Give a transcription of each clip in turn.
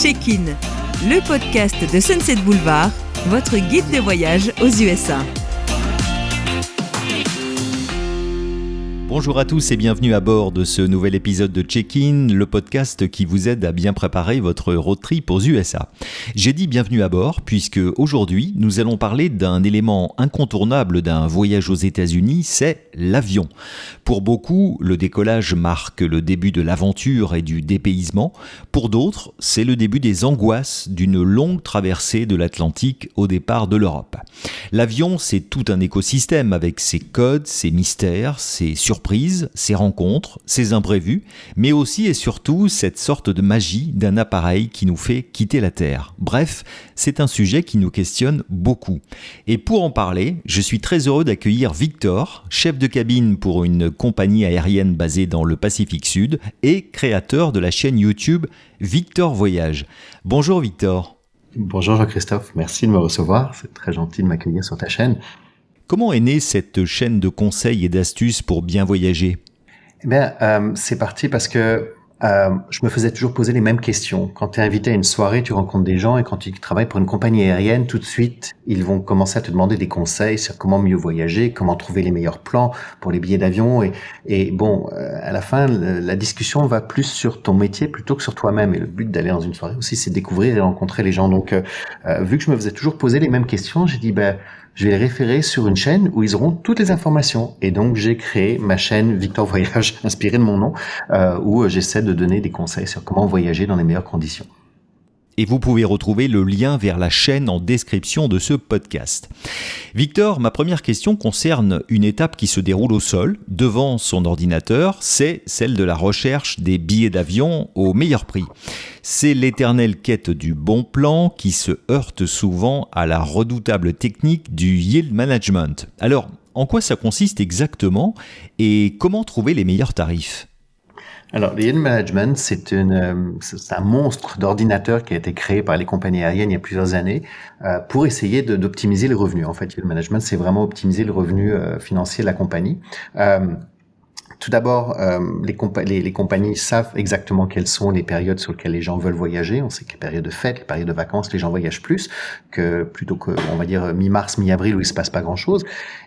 Check-in, le podcast de Sunset Boulevard, votre guide de voyage aux USA. Bonjour à tous et bienvenue à bord de ce nouvel épisode de Check-in, le podcast qui vous aide à bien préparer votre road trip aux USA. J'ai dit bienvenue à bord puisque aujourd'hui nous allons parler d'un élément incontournable d'un voyage aux États-Unis, c'est l'avion. Pour beaucoup, le décollage marque le début de l'aventure et du dépaysement. Pour d'autres, c'est le début des angoisses d'une longue traversée de l'Atlantique au départ de l'Europe. L'avion, c'est tout un écosystème avec ses codes, ses mystères, ses surprises, ses rencontres, ses imprévus, mais aussi et surtout cette sorte de magie d'un appareil qui nous fait quitter la Terre. Bref, c'est un sujet qui nous questionne beaucoup. Et pour en parler, je suis très heureux d'accueillir Victor, chef de cabine pour une compagnie aérienne basée dans le Pacifique Sud et créateur de la chaîne YouTube Victor Voyage. Bonjour Victor. Bonjour Jean-Christophe, merci de me recevoir, c'est très gentil de m'accueillir sur ta chaîne. Comment est née cette chaîne de conseils et d'astuces pour bien voyager ? C'est parti parce que je me faisais toujours poser les mêmes questions. Quand tu es invité à une soirée, tu rencontres des gens et quand tu travailles pour une compagnie aérienne, tout de suite, ils vont commencer à te demander des conseils sur comment mieux voyager, comment trouver les meilleurs plans pour les billets d'avion. À la fin, la discussion va plus sur ton métier plutôt que sur toi-même. Et le but d'aller dans une soirée aussi, c'est de découvrir et rencontrer les gens. Donc, vu que je me faisais toujours poser les mêmes questions, j'ai dit, je vais les référer sur une chaîne où ils auront toutes les informations. Et donc, j'ai créé ma chaîne Victor Voyage, inspirée de mon nom, où j'essaie de donner des conseils sur comment voyager dans les meilleures conditions. Et vous pouvez retrouver le lien vers la chaîne en description de ce podcast. Victor, ma première question concerne une étape qui se déroule au sol, devant son ordinateur, c'est celle de la recherche des billets d'avion au meilleur prix. C'est l'éternelle quête du bon plan qui se heurte souvent à la redoutable technique du yield management. Alors, en quoi ça consiste exactement et comment trouver les meilleurs tarifs ? Alors, le yield management, c'est un monstre d'ordinateur qui a été créé par les compagnies aériennes il y a plusieurs années pour essayer d'optimiser les revenus. En fait, yield management, c'est vraiment optimiser le revenu financier de la compagnie. Tout d'abord, les compagnies savent exactement quelles sont les périodes sur lesquelles les gens veulent voyager. On sait que les périodes de fêtes, les périodes de vacances, les gens voyagent plus plutôt que, on va dire, mi-mars, mi-avril où il se passe pas grand-chose.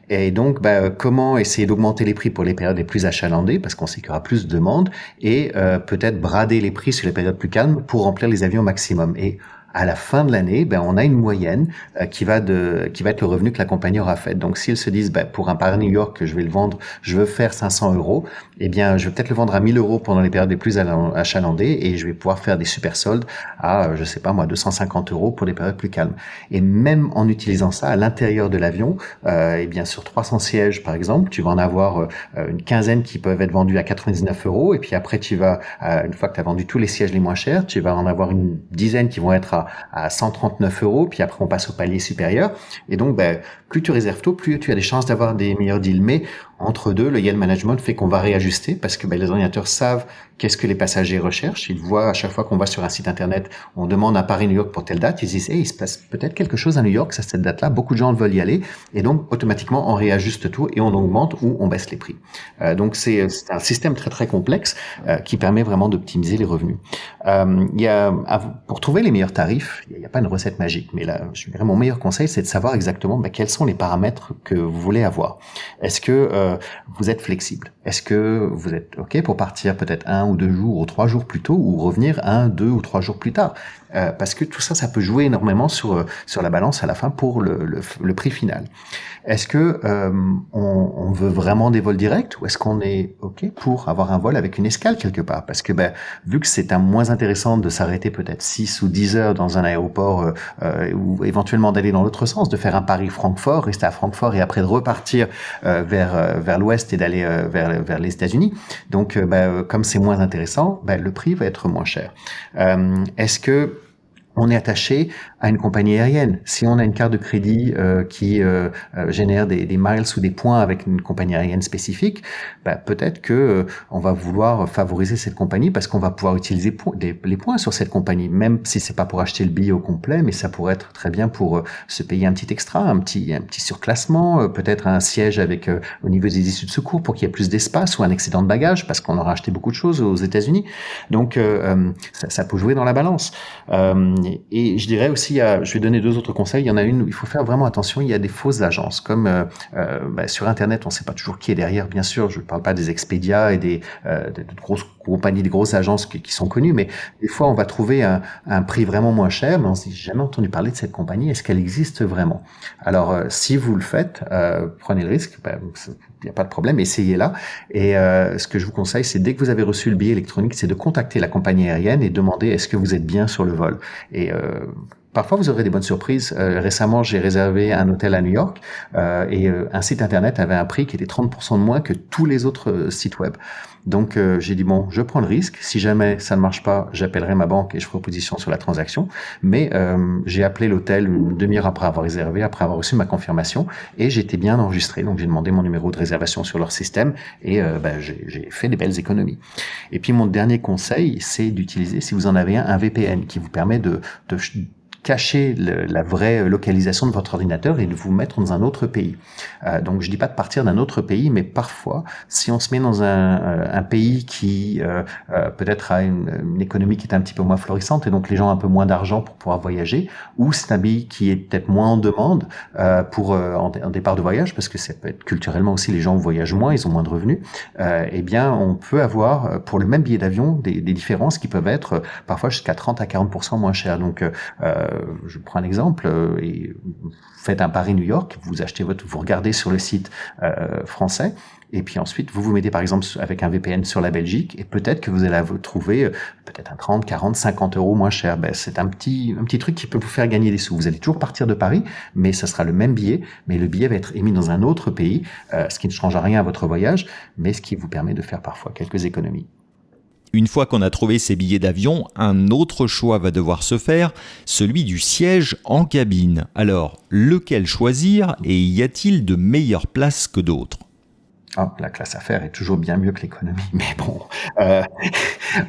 Et donc, comment essayer d'augmenter les prix pour les périodes les plus achalandées, parce qu'on sait qu'il y aura plus de demandes, et peut-être brader les prix sur les périodes plus calmes pour remplir les avions au maximum. Et à la fin de l'année, on a une moyenne qui va être le revenu que la compagnie aura fait. Donc, s'ils se disent, pour un Paris-New York que je vais le vendre, je veux faire 500 €, je vais peut-être le vendre à 1 000 € pendant les périodes les plus achalandées et je vais pouvoir faire des super soldes à, 250 € pour les périodes plus calmes. Et même en utilisant ça à l'intérieur de l'avion, sur 300 sièges, par exemple, tu vas en avoir une quinzaine qui peuvent être vendus à 99 € et puis après, une fois que tu as vendu tous les sièges les moins chers, tu vas en avoir une dizaine qui vont être à 139 €, puis après on passe au palier supérieur. Et donc, plus tu réserves tôt, plus tu as des chances d'avoir des meilleurs deals. Mais entre deux, le yield management fait qu'on va réajuster parce que les ordinateurs savent qu'est-ce que les passagers recherchent. Ils voient à chaque fois qu'on va sur un site internet, on demande à Paris-New York pour telle date, ils disent il se passe peut-être quelque chose à New York, c'est cette date-là, beaucoup de gens veulent y aller, et donc automatiquement on réajuste tout et on augmente ou on baisse les prix. Donc c'est un système très très complexe qui permet vraiment d'optimiser les revenus. Pour trouver les meilleurs tarifs, il n'y a pas une recette magique, mais là, je dirais mon meilleur conseil, c'est de savoir exactement quels sont les paramètres que vous voulez avoir. Est-ce que vous êtes flexible? Est-ce que vous êtes OK pour partir peut-être 1 ou 2 jours ou 3 jours plus tôt ou revenir 1, 2 ou 3 jours plus tard? Parce que tout ça, ça peut jouer énormément sur la balance à la fin pour le prix final. Est-ce que on veut vraiment des vols directs ou est-ce qu'on est OK pour avoir un vol avec une escale quelque part? Parce que vu que c'est moins intéressant de s'arrêter peut-être 6 ou 10 heures dans un aéroport ou éventuellement d'aller dans l'autre sens, de faire un Paris-Francfort, rester à Francfort et après de repartir vers l'ouest et d'aller vers les États-Unis. Donc, comme c'est moins intéressant, le prix va être moins cher. Est-ce que on est attaché à une compagnie aérienne. Si on a une carte de crédit qui génère des miles ou des points avec une compagnie aérienne spécifique, peut-être que on va vouloir favoriser cette compagnie parce qu'on va pouvoir utiliser les points sur cette compagnie, même si c'est pas pour acheter le billet au complet, mais ça pourrait être très bien pour se payer un petit extra, un petit surclassement, peut-être un siège avec au niveau des issues de secours pour qu'il y ait plus d'espace, ou un excédent de bagages parce qu'on aura acheté beaucoup de choses aux États-Unis. Donc ça peut jouer dans la balance. Et je dirais aussi, je vais donner 2 autres conseils. Il y en a une où il faut faire vraiment attention. Il y a des fausses agences, comme sur Internet, on ne sait pas toujours qui est derrière. Bien sûr, je ne parle pas des Expedia et des grosses compagnies, des grosses agences qui sont connues, mais des fois, on va trouver un prix vraiment moins cher, mais on se dit, j'ai jamais entendu parler de cette compagnie. Est-ce qu'elle existe vraiment? Alors, si vous le faites, prenez le risque. Il n'y a pas de problème, essayez-la. Et ce que je vous conseille, c'est dès que vous avez reçu le billet électronique, c'est de contacter la compagnie aérienne et demander est-ce que vous êtes bien sur le vol. Et parfois, vous aurez des bonnes surprises. Récemment, j'ai réservé un hôtel à New York et un site internet avait un prix qui était 30% de moins que tous les autres sites web. Donc, j'ai dit, bon, je prends le risque. Si jamais ça ne marche pas, j'appellerai ma banque et je ferai opposition sur la transaction. Mais j'ai appelé l'hôtel une demi-heure après avoir réservé, après avoir reçu ma confirmation, et j'étais bien enregistré. Donc, j'ai demandé mon numéro de réservation sur leur système et j'ai fait des belles économies. Et puis, mon dernier conseil, c'est d'utiliser, si vous en avez un VPN qui vous permet de cacher la vraie localisation de votre ordinateur et de vous mettre dans un autre pays. Donc, je dis pas de partir d'un autre pays, mais parfois, si on se met dans un pays qui peut-être a une économie qui est un petit peu moins florissante et donc les gens ont un peu moins d'argent pour pouvoir voyager, ou c'est un pays qui est peut-être moins en demande pour en départ de voyage, parce que ça peut être culturellement aussi, les gens voyagent moins, ils ont moins de revenus, eh bien, on peut avoir pour le même billet d'avion des différences qui peuvent être parfois jusqu'à 30 à 40% moins chères. Donc, je prends un exemple, et vous faites un Paris-New York, vous regardez sur le site français, et puis ensuite vous mettez par exemple avec un VPN sur la Belgique, et peut-être que vous allez vous trouver peut-être un 30, 40, 50 euros moins cher. C'est un petit truc qui peut vous faire gagner des sous. Vous allez toujours partir de Paris, mais ça sera le même billet, mais le billet va être émis dans un autre pays, ce qui ne change rien à votre voyage, mais ce qui vous permet de faire parfois quelques économies. Une fois qu'on a trouvé ses billets d'avion, un autre choix va devoir se faire, celui du siège en cabine. Alors, lequel choisir et y a-t-il de meilleures places que d'autres ? La classe affaires est toujours bien mieux que l'économie, mais bon,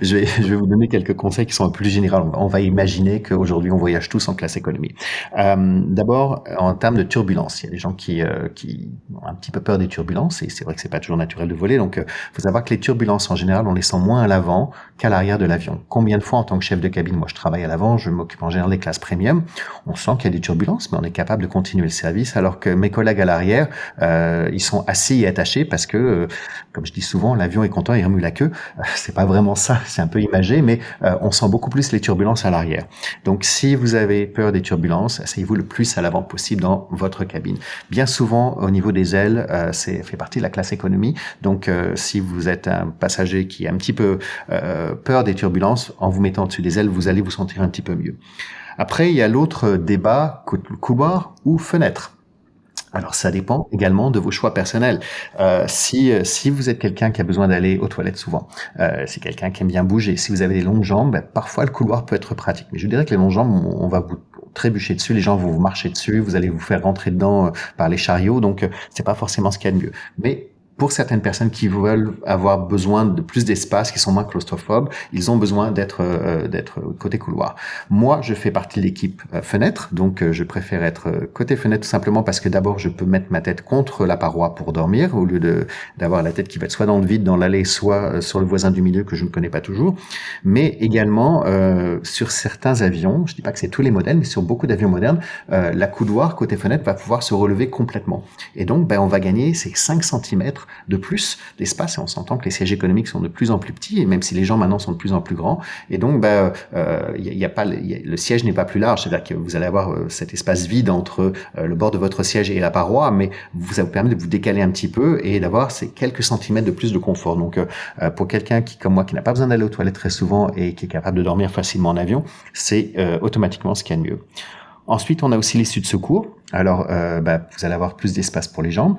je vais vous donner quelques conseils qui sont un peu plus généraux. On va imaginer qu'aujourd'hui on voyage tous en classe économie. D'abord, en termes de turbulence, il y a des gens qui ont un petit peu peur des turbulences, et c'est vrai que c'est pas toujours naturel de voler. Donc, faut savoir que les turbulences en général, on les sent moins à l'avant qu'à l'arrière de l'avion. Combien de fois en tant que chef de cabine, moi je travaille à l'avant, je m'occupe en général des classes premium, on sent qu'il y a des turbulences, mais on est capable de continuer le service, alors que mes collègues à l'arrière, ils sont assis et attachés parce que, comme je dis souvent, l'avion est content, il remue la queue. C'est pas vraiment ça, c'est un peu imagé, mais on sent beaucoup plus les turbulences à l'arrière. Donc, si vous avez peur des turbulences, asseyez-vous le plus à l'avant possible dans votre cabine. Bien souvent, au niveau des ailes, c'est fait partie de la classe économie. Donc, si vous êtes un passager qui a un petit peu peur des turbulences, en vous mettant dessus des ailes, vous allez vous sentir un petit peu mieux. Après, il y a l'autre débat, couloir ou fenêtre. Alors, ça dépend également de vos choix personnels. Si vous êtes quelqu'un qui a besoin d'aller aux toilettes souvent, si quelqu'un qui aime bien bouger, si vous avez des longues jambes, parfois le couloir peut être pratique. Mais je dirais que les longues jambes, on va vous trébucher dessus, les gens vont vous marcher dessus, vous allez vous faire rentrer dedans par les chariots, donc c'est pas forcément ce qu'il y a de mieux. Mais pour certaines personnes qui veulent avoir besoin de plus d'espace, qui sont moins claustrophobes, ils ont besoin d'être côté couloir. Moi, je fais partie de l'équipe fenêtre, donc je préfère être côté fenêtre tout simplement parce que d'abord, je peux mettre ma tête contre la paroi pour dormir au lieu d'avoir la tête qui va être soit dans le vide, dans l'allée, soit sur le voisin du milieu que je ne connais pas toujours. Mais également, sur certains avions, je dis pas que c'est tous les modèles, mais sur beaucoup d'avions modernes, la couloir côté fenêtre va pouvoir se relever complètement. Et donc, on va gagner ces 5 cm de plus d'espace, et on s'entend que les sièges économiques sont de plus en plus petits, et même si les gens maintenant sont de plus en plus grands, et donc le siège n'est pas plus large, c'est-à-dire que vous allez avoir cet espace vide entre le bord de votre siège et la paroi, mais ça vous permet de vous décaler un petit peu et d'avoir ces quelques centimètres de plus de confort. Donc pour quelqu'un qui, comme moi, qui n'a pas besoin d'aller aux toilettes très souvent et qui est capable de dormir facilement en avion, c'est automatiquement ce qu'il y a de mieux. Ensuite, on a aussi l'issue de secours. Alors, vous allez avoir plus d'espace pour les jambes,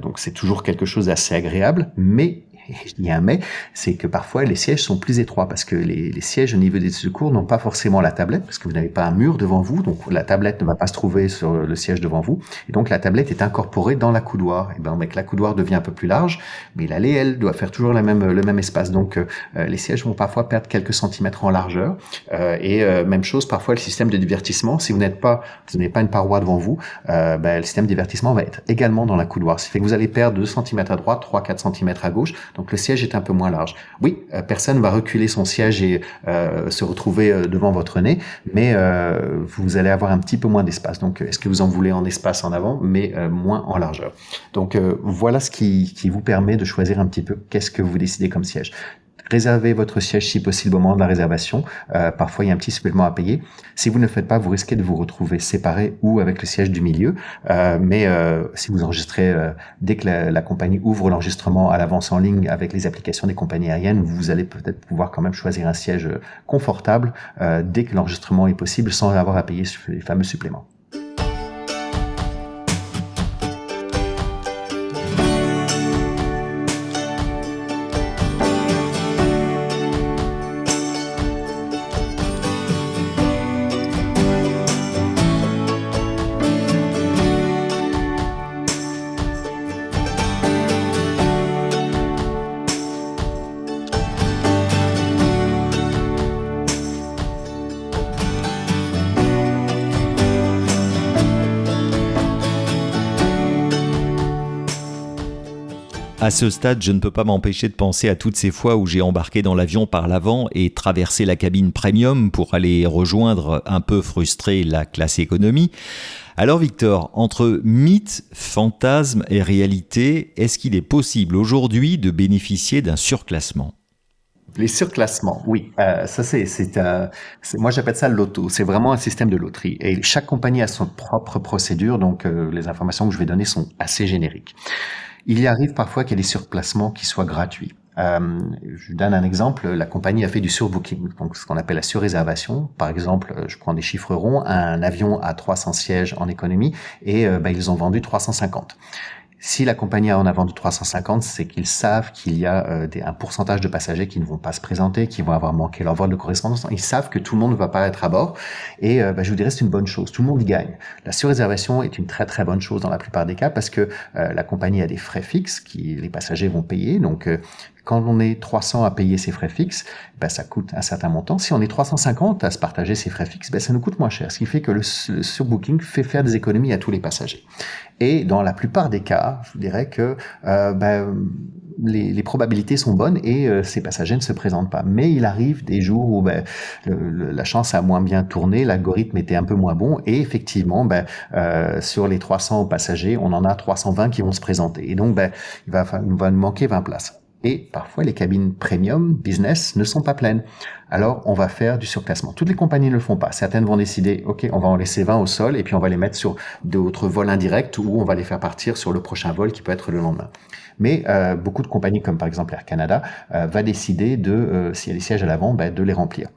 donc c'est toujours quelque chose d'assez agréable, mais et je dis un mais, c'est que parfois les sièges sont plus étroits parce que les sièges au niveau des secours n'ont pas forcément la tablette parce que vous n'avez pas un mur devant vous, donc la tablette ne va pas se trouver sur le siège devant vous, et donc la tablette est incorporée dans la coudoir. Et ben, la coudoir devient un peu plus large, mais l'allée, elle, doit faire toujours le même espace. Donc les sièges vont parfois perdre quelques centimètres en largeur. Même chose, parfois le système de divertissement, si vous n'avez pas une paroi devant vous, le système de divertissement va être également dans la coudoir. Ce qui fait que vous allez perdre 2 cm à droite, 3-4 cm à gauche, donc le siège est un peu moins large. Oui, personne va reculer son siège et se retrouver devant votre nez, mais vous allez avoir un petit peu moins d'espace. Donc est-ce que vous en voulez en espace en avant, mais moins en largeur. Donc voilà ce qui vous permet de choisir un petit peu qu'est-ce que vous décidez comme siège. Réservez votre siège si possible au moment de la réservation. Parfois, il y a un petit supplément à payer. Si vous ne le faites pas, vous risquez de vous retrouver séparé ou avec le siège du milieu. Si vous enregistrez dès que la compagnie ouvre l'enregistrement à l'avance en ligne avec les applications des compagnies aériennes, vous allez peut-être pouvoir quand même choisir un siège confortable dès que l'enregistrement est possible sans avoir à payer les fameux suppléments. À ce stade, je ne peux pas m'empêcher de penser à toutes ces fois où j'ai embarqué dans l'avion par l'avant et traversé la cabine premium pour aller rejoindre un peu frustré la classe économie. Alors Victor, entre mythe, fantasme et réalité, est-ce qu'il est possible aujourd'hui de bénéficier d'un surclassement ? Les surclassements, oui. Moi, j'appelle ça le loto. C'est vraiment un système de loterie. Et chaque compagnie a son propre procédure, donc les informations que je vais donner sont assez génériques. Il y arrive parfois qu'il y ait des surclassements qui soient gratuits. Je vous donne un exemple. La compagnie a fait du surbooking, donc ce qu'on appelle la surréservation. Par exemple, je prends des chiffres ronds, un avion à 300 sièges en économie et ils ont vendu 350. Si la compagnie en a vendu 350, c'est qu'ils savent qu'il y a un pourcentage de passagers qui ne vont pas se présenter, qui vont avoir manqué leur vol de correspondance. Ils savent que tout le monde ne va pas être à bord. Et je vous dirais, c'est une bonne chose. Tout le monde y gagne. La surréservation est une très très bonne chose dans la plupart des cas parce que la compagnie a des frais fixes qui les passagers vont payer. Donc quand on est 300 à payer ses frais fixes, ça coûte un certain montant. Si on est 350 à se partager ses frais fixes, ça nous coûte moins cher. Ce qui fait que le surbooking fait faire des économies à tous les passagers. Et dans la plupart des cas, je vous dirais que les probabilités sont bonnes et ces passagers ne se présentent pas. Mais il arrive des jours où la chance a moins bien tourné, l'algorithme était un peu moins bon et effectivement, sur les 300 passagers, on en a 320 qui vont se présenter. Et donc, il va nous manquer 20 places. Et parfois, les cabines premium, business, ne sont pas pleines. Alors, on va faire du surclassement. Toutes les compagnies ne le font pas. Certaines vont décider, OK, on va en laisser 20 au sol et puis on va les mettre sur d'autres vols indirects ou on va les faire partir sur le prochain vol qui peut être le lendemain. Mais beaucoup de compagnies, comme par exemple Air Canada, va décider s'il y a des sièges à l'avant, de les remplir.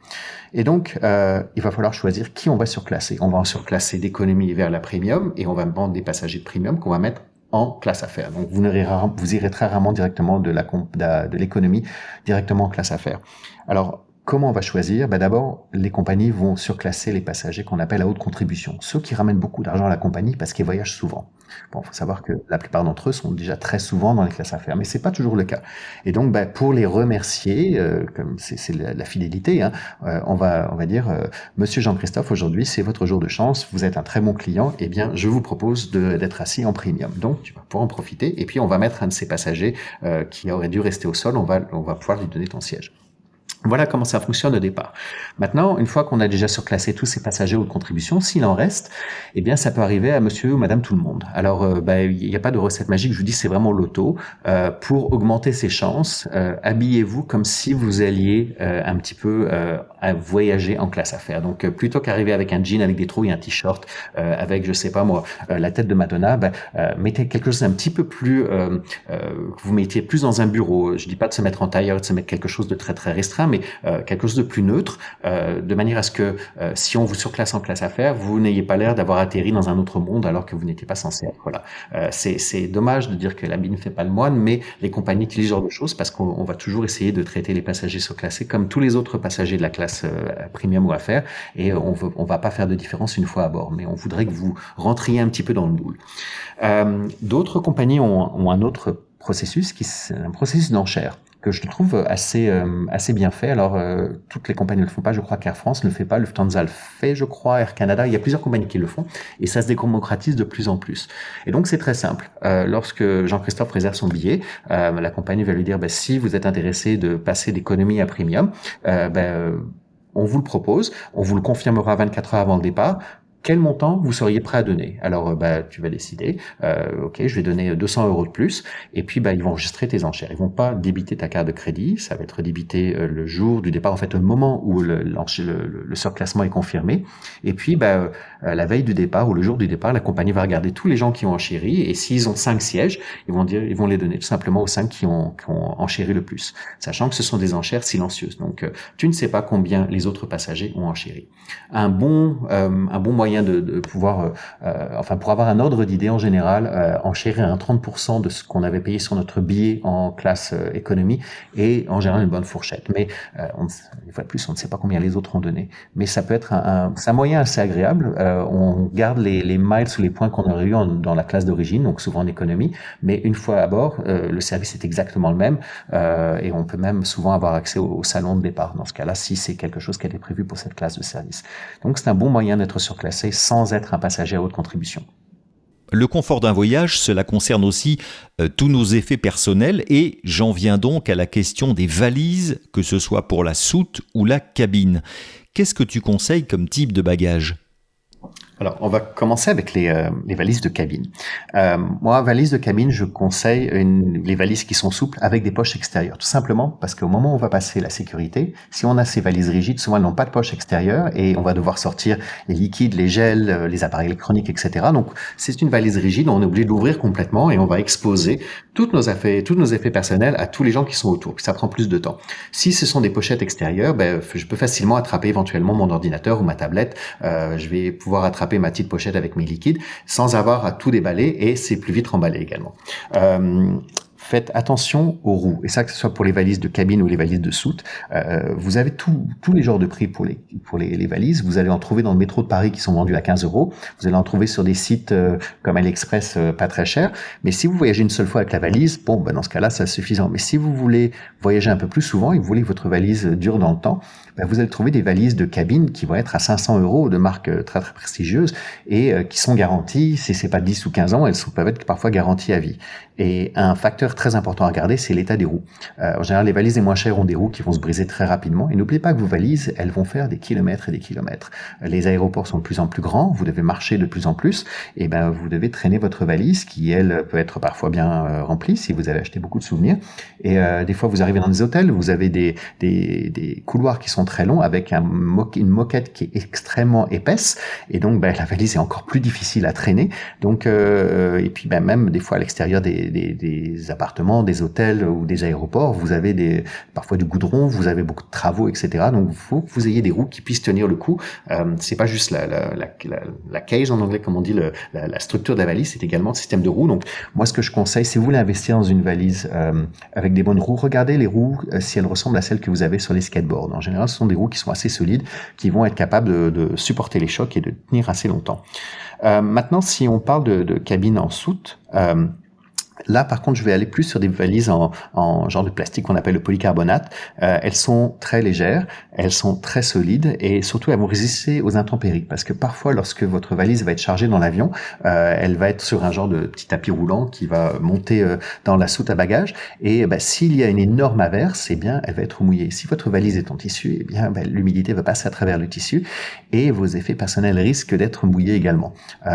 Et donc, il va falloir choisir qui on va surclasser. On va en surclasser d'économie vers la premium et on va vendre des passagers de premium qu'on va mettre en classe affaires. Donc, vous irez très rarement directement de l'économie directement en classe affaires. Alors, comment on va choisir ? D'abord, les compagnies vont surclasser les passagers qu'on appelle à haute contribution. Ceux qui ramènent beaucoup d'argent à la compagnie parce qu'ils voyagent souvent. Bon, faut savoir que la plupart d'entre eux sont déjà très souvent dans les classes affaires, mais c'est pas toujours le cas. Et donc, pour les remercier, comme c'est la fidélité, on va dire, Monsieur Jean-Christophe, aujourd'hui, c'est votre jour de chance, vous êtes un très bon client, eh bien, je vous propose d'être assis en premium. Donc, tu vas pouvoir en profiter, et puis on va mettre un de ces passagers qui aurait dû rester au sol, on va pouvoir lui donner ton siège. Voilà comment ça fonctionne au départ. Maintenant, une fois qu'on a déjà surclassé tous ces passagers haute contribution, s'il en reste, eh bien, ça peut arriver à monsieur ou madame tout le monde. Alors, il n'y a pas de recette magique, je vous dis, c'est vraiment loto. Pour augmenter ses chances, habillez-vous comme si vous alliez un petit peu à voyager en classe affaires. Donc, plutôt qu'arriver avec un jean, avec des trous et un t-shirt, avec, je sais pas moi, la tête de Madonna, mettez quelque chose un petit peu plus, que vous mettiez plus dans un bureau. Je dis pas de se mettre en tailleur, de se mettre quelque chose de très très restreint, mais quelque chose de plus neutre, de manière à ce que si on vous surclasse en classe affaires, vous n'ayez pas l'air d'avoir atterri dans un autre monde alors que vous n'étiez pas censé être là. C'est dommage de dire que l'habit ne fait pas le moine, mais les compagnies utilisent ce genre de choses parce qu'on va toujours essayer de traiter les passagers surclassés comme tous les autres passagers de la classe premium ou affaires, et on va pas faire de différence une fois à bord, mais on voudrait que vous rentriez un petit peu dans le moule. D'autres compagnies ont un autre processus, c'est un processus d'enchère que je trouve assez bien fait. Alors, toutes les compagnies ne le font pas. Je crois qu'Air France ne le fait pas. Lufthansa le fait, je crois. Air Canada. Il y a plusieurs compagnies qui le font. Et ça se démocratise de plus en plus. Et donc, c'est très simple. Lorsque Jean-Christophe réserve son billet, la compagnie va lui dire, si vous êtes intéressé de passer d'économie à premium, on vous le propose. On vous le confirmera 24 heures avant le départ. Quel montant vous seriez prêt à donner? Alors, tu vas décider. Ok, je vais donner 200 € de plus. Et puis, ils vont enregistrer tes enchères. Ils vont pas débiter ta carte de crédit. Ça va être débité le jour du départ, en fait, au moment où le surclassement est confirmé. Et puis, la veille du départ ou le jour du départ, la compagnie va regarder tous les gens qui ont enchéri. Et s'ils ont 5 sièges, ils vont les donner tout simplement aux 5 qui ont enchéri le plus, sachant que ce sont des enchères silencieuses. Donc, tu ne sais pas combien les autres passagers ont enchéri. Un bon moyen de pouvoir, pour avoir un ordre d'idée en général, enchérir à 30% de ce qu'on avait payé sur notre billet en classe économie est en général une bonne fourchette. Mais une fois de plus, on ne sait pas combien les autres ont donné. Mais ça peut être c'est un moyen assez agréable. On garde les miles ou les points qu'on aurait eu dans la classe d'origine, donc souvent en économie. Mais une fois à bord, le service est exactement le même, et on peut même souvent avoir accès au salon de départ. Dans ce cas-là, si c'est quelque chose qui a été prévu pour cette classe de service. Donc c'est un bon moyen d'être surclassé sans être un passager à haute contribution. Le confort d'un voyage, cela concerne aussi tous nos effets personnels, et j'en viens donc à la question des valises, que ce soit pour la soute ou la cabine. Qu'est-ce que tu conseilles comme type de bagage ? Alors, on va commencer avec les valises de cabine. Moi, valises de cabine, je conseille les valises qui sont souples avec des poches extérieures. Tout simplement parce qu'au moment où on va passer la sécurité, si on a ces valises rigides, souvent elles n'ont pas de poche extérieure et on va devoir sortir les liquides, les gels, les appareils électroniques, etc. Donc, c'est une valise rigide, on est obligé de l'ouvrir complètement et on va exposer tous nos effets personnels à tous les gens qui sont autour. Ça prend plus de temps. Si ce sont des pochettes extérieures, je peux facilement attraper éventuellement mon ordinateur ou ma tablette. Je vais pouvoir attraper ma petite pochette avec mes liquides sans avoir à tout déballer, et c'est plus vite remballé également. Faites attention aux roues, et ça, que ce soit pour les valises de cabine ou les valises de soute. Vous avez tous les genres de prix pour les valises. Vous allez en trouver dans le métro de Paris qui sont vendus à 15 €. Vous allez en trouver sur des sites comme AliExpress, pas très cher. Mais si vous voyagez une seule fois avec la valise, dans ce cas-là, c'est suffisant. Mais si vous voulez voyager un peu plus souvent et que vous voulez que votre valise dure dans le temps, vous allez trouver des valises de cabine qui vont être à 500 € de marques très très prestigieuses et qui sont garanties. Si c'est pas 10 ou 15 ans, elles peuvent être parfois garanties à vie. Et un facteur très important à regarder, c'est l'état des roues. En général, les valises les moins chères ont des roues qui vont se briser très rapidement. Et n'oubliez pas que vos valises, elles vont faire des kilomètres et des kilomètres. Les aéroports sont de plus en plus grands, vous devez marcher de plus en plus, et vous devez traîner votre valise qui, elle, peut être parfois bien remplie si vous avez acheté beaucoup de souvenirs. Et des fois, vous arrivez dans des hôtels, vous avez des couloirs qui sont très longs avec une moquette qui est extrêmement épaisse, et donc la valise est encore plus difficile à traîner. Donc et puis même des fois à l'extérieur des appartements, des hôtels ou des aéroports, vous avez parfois du goudron, vous avez beaucoup de travaux, etc. Donc il faut que vous ayez des roues qui puissent tenir le coup. C'est pas juste la cage en anglais, comme on dit, la structure de la valise, c'est également le système de roues. Donc moi, ce que je conseille, si vous voulez investir dans une valise avec des bonnes roues, regardez les roues si elles ressemblent à celles que vous avez sur les skateboards. En général, ce sont des roues qui sont assez solides, qui vont être capables de supporter les chocs et de tenir assez longtemps. Maintenant, si on parle de cabine en soute, là, par contre, je vais aller plus sur des valises en genre de plastique qu'on appelle le polycarbonate. Elles sont très légères, elles sont très solides et surtout elles vont résister aux intempéries, parce que parfois, lorsque votre valise va être chargée dans l'avion, elle va être sur un genre de petit tapis roulant qui va monter dans la soute à bagages, et s'il y a une énorme averse, elle va être mouillée. Si votre valise est en tissu, l'humidité va passer à travers le tissu et vos effets personnels risquent d'être mouillés également.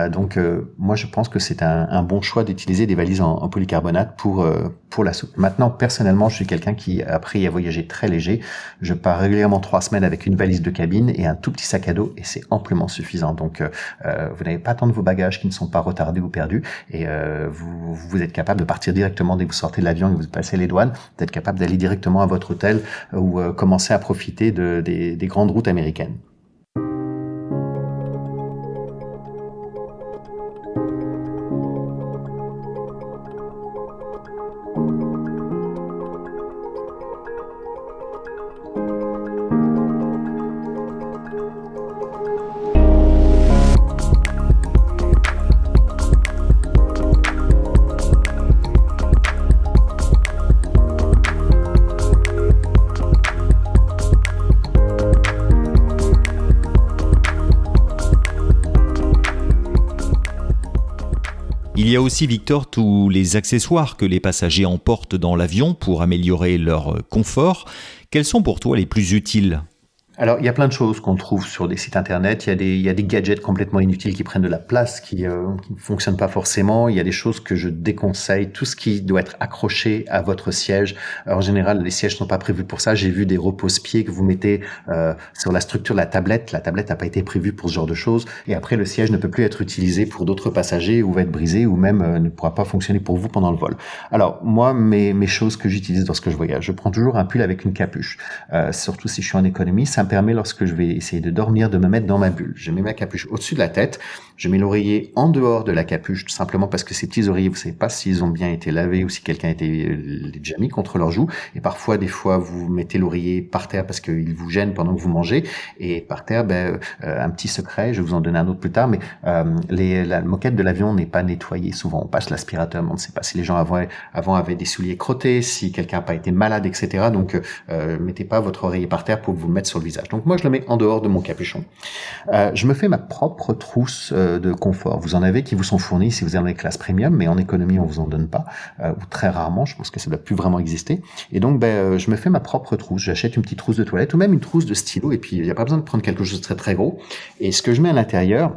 Donc moi, je pense que c'est un bon choix d'utiliser des valises en polycarbonate pour la soupe. Maintenant, personnellement, je suis quelqu'un qui, après y a voyagé très léger, je pars régulièrement 3 semaines avec une valise de cabine et un tout petit sac à dos, et c'est amplement suffisant. Donc, vous n'avez pas tant de vos bagages qui ne sont pas retardés ou perdus, et vous êtes capable de partir directement dès que vous sortez de l'avion et que vous passez les douanes, d'être capable d'aller directement à votre hôtel ou commencer à profiter des grandes routes américaines. Il y a aussi, Victor, tous les accessoires que les passagers emportent dans l'avion pour améliorer leur confort. Quels sont pour toi les plus utiles ? Alors, il y a plein de choses qu'on trouve sur des sites internet. Il y a des gadgets complètement inutiles qui prennent de la place, qui ne fonctionnent pas forcément. Il y a des choses que je déconseille. Tout ce qui doit être accroché à votre siège. Alors, en général, les sièges sont pas prévus pour ça. J'ai vu des repose-pieds que vous mettez sur la structure de la tablette. La tablette n'a pas été prévue pour ce genre de choses. Et après, le siège ne peut plus être utilisé pour d'autres passagers ou va être brisé ou même ne pourra pas fonctionner pour vous pendant le vol. Alors, moi, mes choses que j'utilise lorsque je voyage, je prends toujours un pull avec une capuche. Surtout si je suis en économie, ça me permet, lorsque je vais essayer de dormir, de me mettre dans ma bulle. Je mets ma capuche au-dessus de la tête, je mets l'oreiller en dehors de la capuche, tout simplement parce que ces petits oreillers, vous savez pas s'ils ont bien été lavés ou si quelqu'un a les déjà mis contre leur joue. Et parfois, des fois, vous mettez l'oreiller par terre parce qu'il vous gêne pendant que vous mangez. Et par terre, un petit secret, je vais vous en donner un autre plus tard, mais la moquette de l'avion n'est pas nettoyée. Souvent, on passe l'aspirateur, mais on ne sait pas si les gens avant avaient des souliers crottés, si quelqu'un n'a pas été malade, etc. Donc, mettez pas votre oreiller par terre pour vous le mettre sur le visage. Donc, moi, je le mets en dehors de mon capuchon. Je me fais ma propre trousse de confort. Vous en avez qui vous sont fournis si vous êtes dans les classes premium, mais en économie, on vous en donne pas, ou très rarement. Je pense que ça ne doit plus vraiment exister. Et donc, je me fais ma propre trousse. J'achète une petite trousse de toilette ou même une trousse de stylo. Et puis, il n'y a pas besoin de prendre quelque chose de très, très gros. Et ce que je mets à l'intérieur,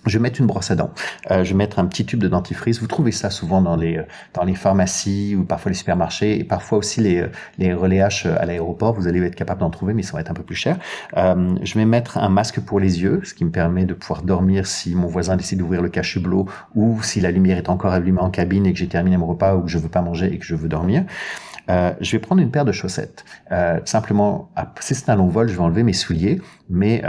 je vais mettre une brosse à dents. Je vais mettre un petit tube de dentifrice. Vous trouvez ça souvent dans les pharmacies ou parfois les supermarchés et parfois aussi les relais H à l'aéroport. Vous allez être capable d'en trouver, mais ça va être un peu plus cher. Je vais mettre un masque pour les yeux, ce qui me permet de pouvoir dormir si mon voisin décide d'ouvrir le cache-hublot ou si la lumière est encore allumée en cabine et que j'ai terminé mon repas ou que je veux pas manger et que je veux dormir. Je vais prendre une paire de chaussettes. Simplement, si c'est un long vol, je vais enlever mes souliers, mais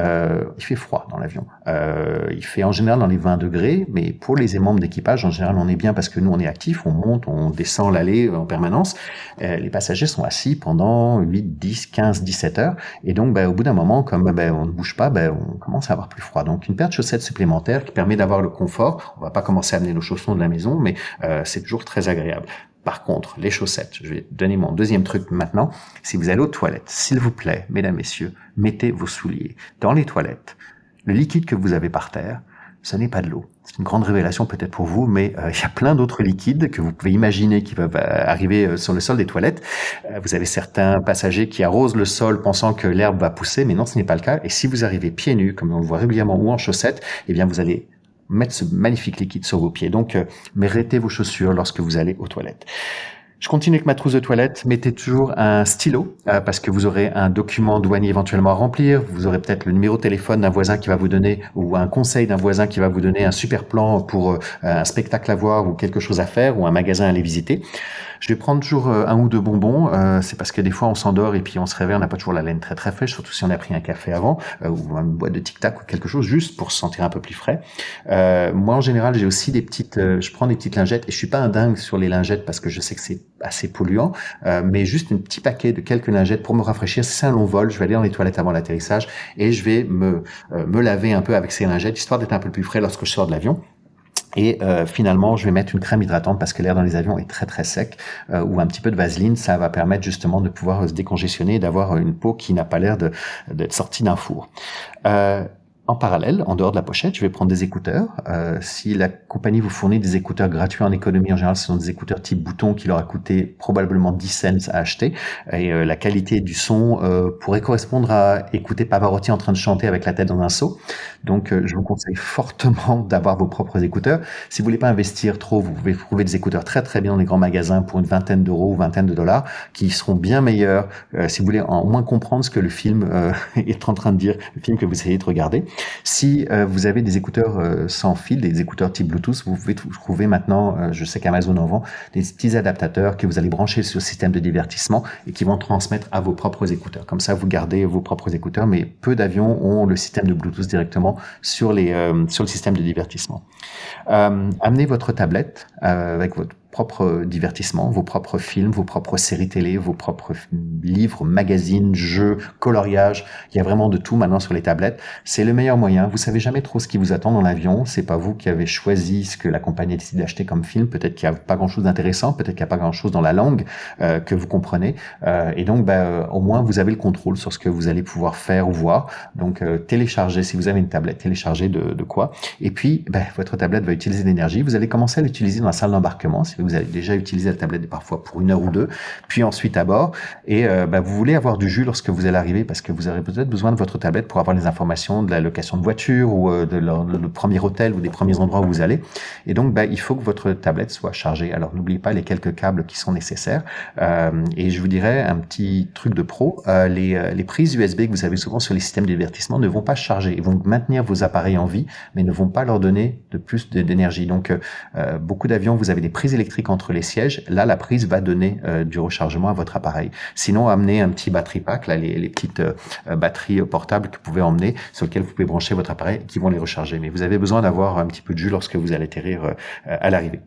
il fait froid dans l'avion. Il fait en général dans les 20 degrés, mais pour les membres d'équipage, en général, on est bien parce que nous, on est actifs, on monte, on descend l'allée en permanence. Les passagers sont assis pendant 8, 10, 15, 17 heures. Et donc, au bout d'un moment, comme on ne bouge pas, on commence à avoir plus froid. Donc, une paire de chaussettes supplémentaires qui permet d'avoir le confort. On va pas commencer à amener nos chaussons de la maison, mais c'est toujours très agréable. Par contre, les chaussettes, je vais donner mon deuxième truc maintenant. Si vous allez aux toilettes, s'il vous plaît, mesdames, messieurs, mettez vos souliers dans les toilettes. Le liquide que vous avez par terre, ce n'est pas de l'eau. C'est une grande révélation peut-être pour vous, mais il y a plein d'autres liquides que vous pouvez imaginer qui peuvent arriver sur le sol des toilettes. Vous avez certains passagers qui arrosent le sol pensant que l'herbe va pousser, mais non, ce n'est pas le cas. Et si vous arrivez pieds nus, comme on le voit régulièrement, ou en chaussettes, eh bien, vous allez mettre ce magnifique liquide sur vos pieds. Donc, mettez vos chaussures lorsque vous allez aux toilettes. Je continue avec ma trousse de toilette. Mettez toujours un stylo parce que vous aurez un document douanier éventuellement à remplir. Vous aurez peut-être le numéro de téléphone d'un voisin qui va vous donner ou un conseil d'un voisin qui va vous donner un super plan pour un spectacle à voir ou quelque chose à faire ou un magasin à aller visiter. Je vais prendre toujours un ou deux bonbons. C'est parce que des fois on s'endort et puis on se réveille, on n'a pas toujours la laine très très fraîche, surtout si on a pris un café avant ou une boîte de Tic Tac ou quelque chose juste pour se sentir un peu plus frais. Moi en général j'ai aussi je prends des petites lingettes et je suis pas un dingue sur les lingettes parce que je sais que c'est assez polluant, mais juste un petit paquet de quelques lingettes pour me rafraîchir. Si c'est un long vol, je vais aller dans les toilettes avant l'atterrissage et je vais me laver un peu avec ces lingettes histoire d'être un peu plus frais lorsque je sors de l'avion. Et finalement, je vais mettre une crème hydratante parce que l'air dans les avions est très très sec ou un petit peu de vaseline, ça va permettre justement de pouvoir se décongestionner et d'avoir une peau qui n'a pas l'air d'être sortie d'un four. En parallèle, en dehors de la pochette, je vais prendre des écouteurs. Si la compagnie vous fournit des écouteurs gratuits en économie, en général, ce sont des écouteurs type bouton qui leur a coûté probablement 10 cents à acheter. Et la qualité du son pourrait correspondre à écouter Pavarotti en train de chanter avec la tête dans un seau. Donc, je vous conseille fortement d'avoir vos propres écouteurs. Si vous voulez pas investir trop, vous pouvez trouver des écouteurs très très bien dans les grands magasins pour une vingtaine d'euros ou vingtaine de dollars, qui seront bien meilleurs si vous voulez au moins comprendre ce que le film est en train de dire, le film que vous essayez de regarder. Si vous avez des écouteurs sans fil, des écouteurs type Bluetooth, vous pouvez trouver maintenant, je sais qu'Amazon en vend, des petits adaptateurs que vous allez brancher sur le système de divertissement et qui vont transmettre à vos propres écouteurs. Comme ça, vous gardez vos propres écouteurs, mais peu d'avions ont le système de Bluetooth directement sur le système de divertissement. Amenez votre tablette avec votre propre divertissement, vos propres films, vos propres séries télé, vos propres livres, magazines, jeux, coloriages. Il y a vraiment de tout maintenant sur les tablettes. C'est le meilleur moyen. Vous savez jamais trop ce qui vous attend dans l'avion. C'est pas vous qui avez choisi ce que la compagnie a décidé d'acheter comme film. Peut-être qu'il n'y a pas grand-chose d'intéressant. Peut-être qu'il n'y a pas grand-chose dans la langue que vous comprenez. Et donc, au moins, vous avez le contrôle sur ce que vous allez pouvoir faire ou voir. Donc, téléchargez, si vous avez une tablette, téléchargez de quoi. Et puis, votre tablette va utiliser de l'énergie. Vous allez commencer à l'utiliser dans la salle d'embarquement. Si vous avez déjà utilisé la tablette parfois pour 1 heure ou 2, puis ensuite à bord. Et vous voulez avoir du jus lorsque vous allez arriver parce que vous aurez peut-être besoin de votre tablette pour avoir les informations de la location de voiture ou de le premier hôtel ou des premiers endroits où vous allez. Et donc, il faut que votre tablette soit chargée. Alors, n'oubliez pas les quelques câbles qui sont nécessaires. Et je vous dirais un petit truc de pro. Les prises USB que vous avez souvent sur les systèmes de divertissement ne vont pas charger. Ils vont maintenir vos appareils en vie, mais ne vont pas leur donner de plus d'énergie. Donc, beaucoup d'avions, vous avez des prises électriques entre les sièges. Là, la prise va donner du rechargement à votre appareil. Sinon, amenez un petit battery pack, là, les petites batteries portables que vous pouvez emmener, sur lesquelles vous pouvez brancher votre appareil qui vont les recharger. Mais vous avez besoin d'avoir un petit peu de jus lorsque vous allez atterrir à l'arrivée.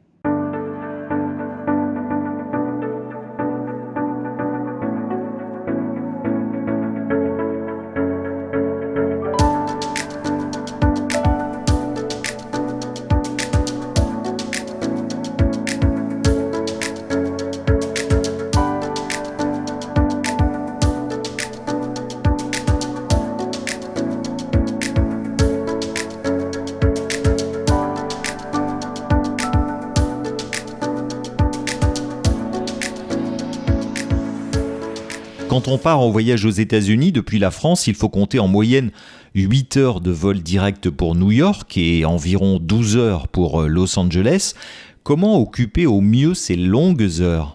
Quand on part en voyage aux États-Unis depuis la France, il faut compter en moyenne 8 heures de vol direct pour New York et environ 12 heures pour Los Angeles. Comment occuper au mieux ces longues heures ?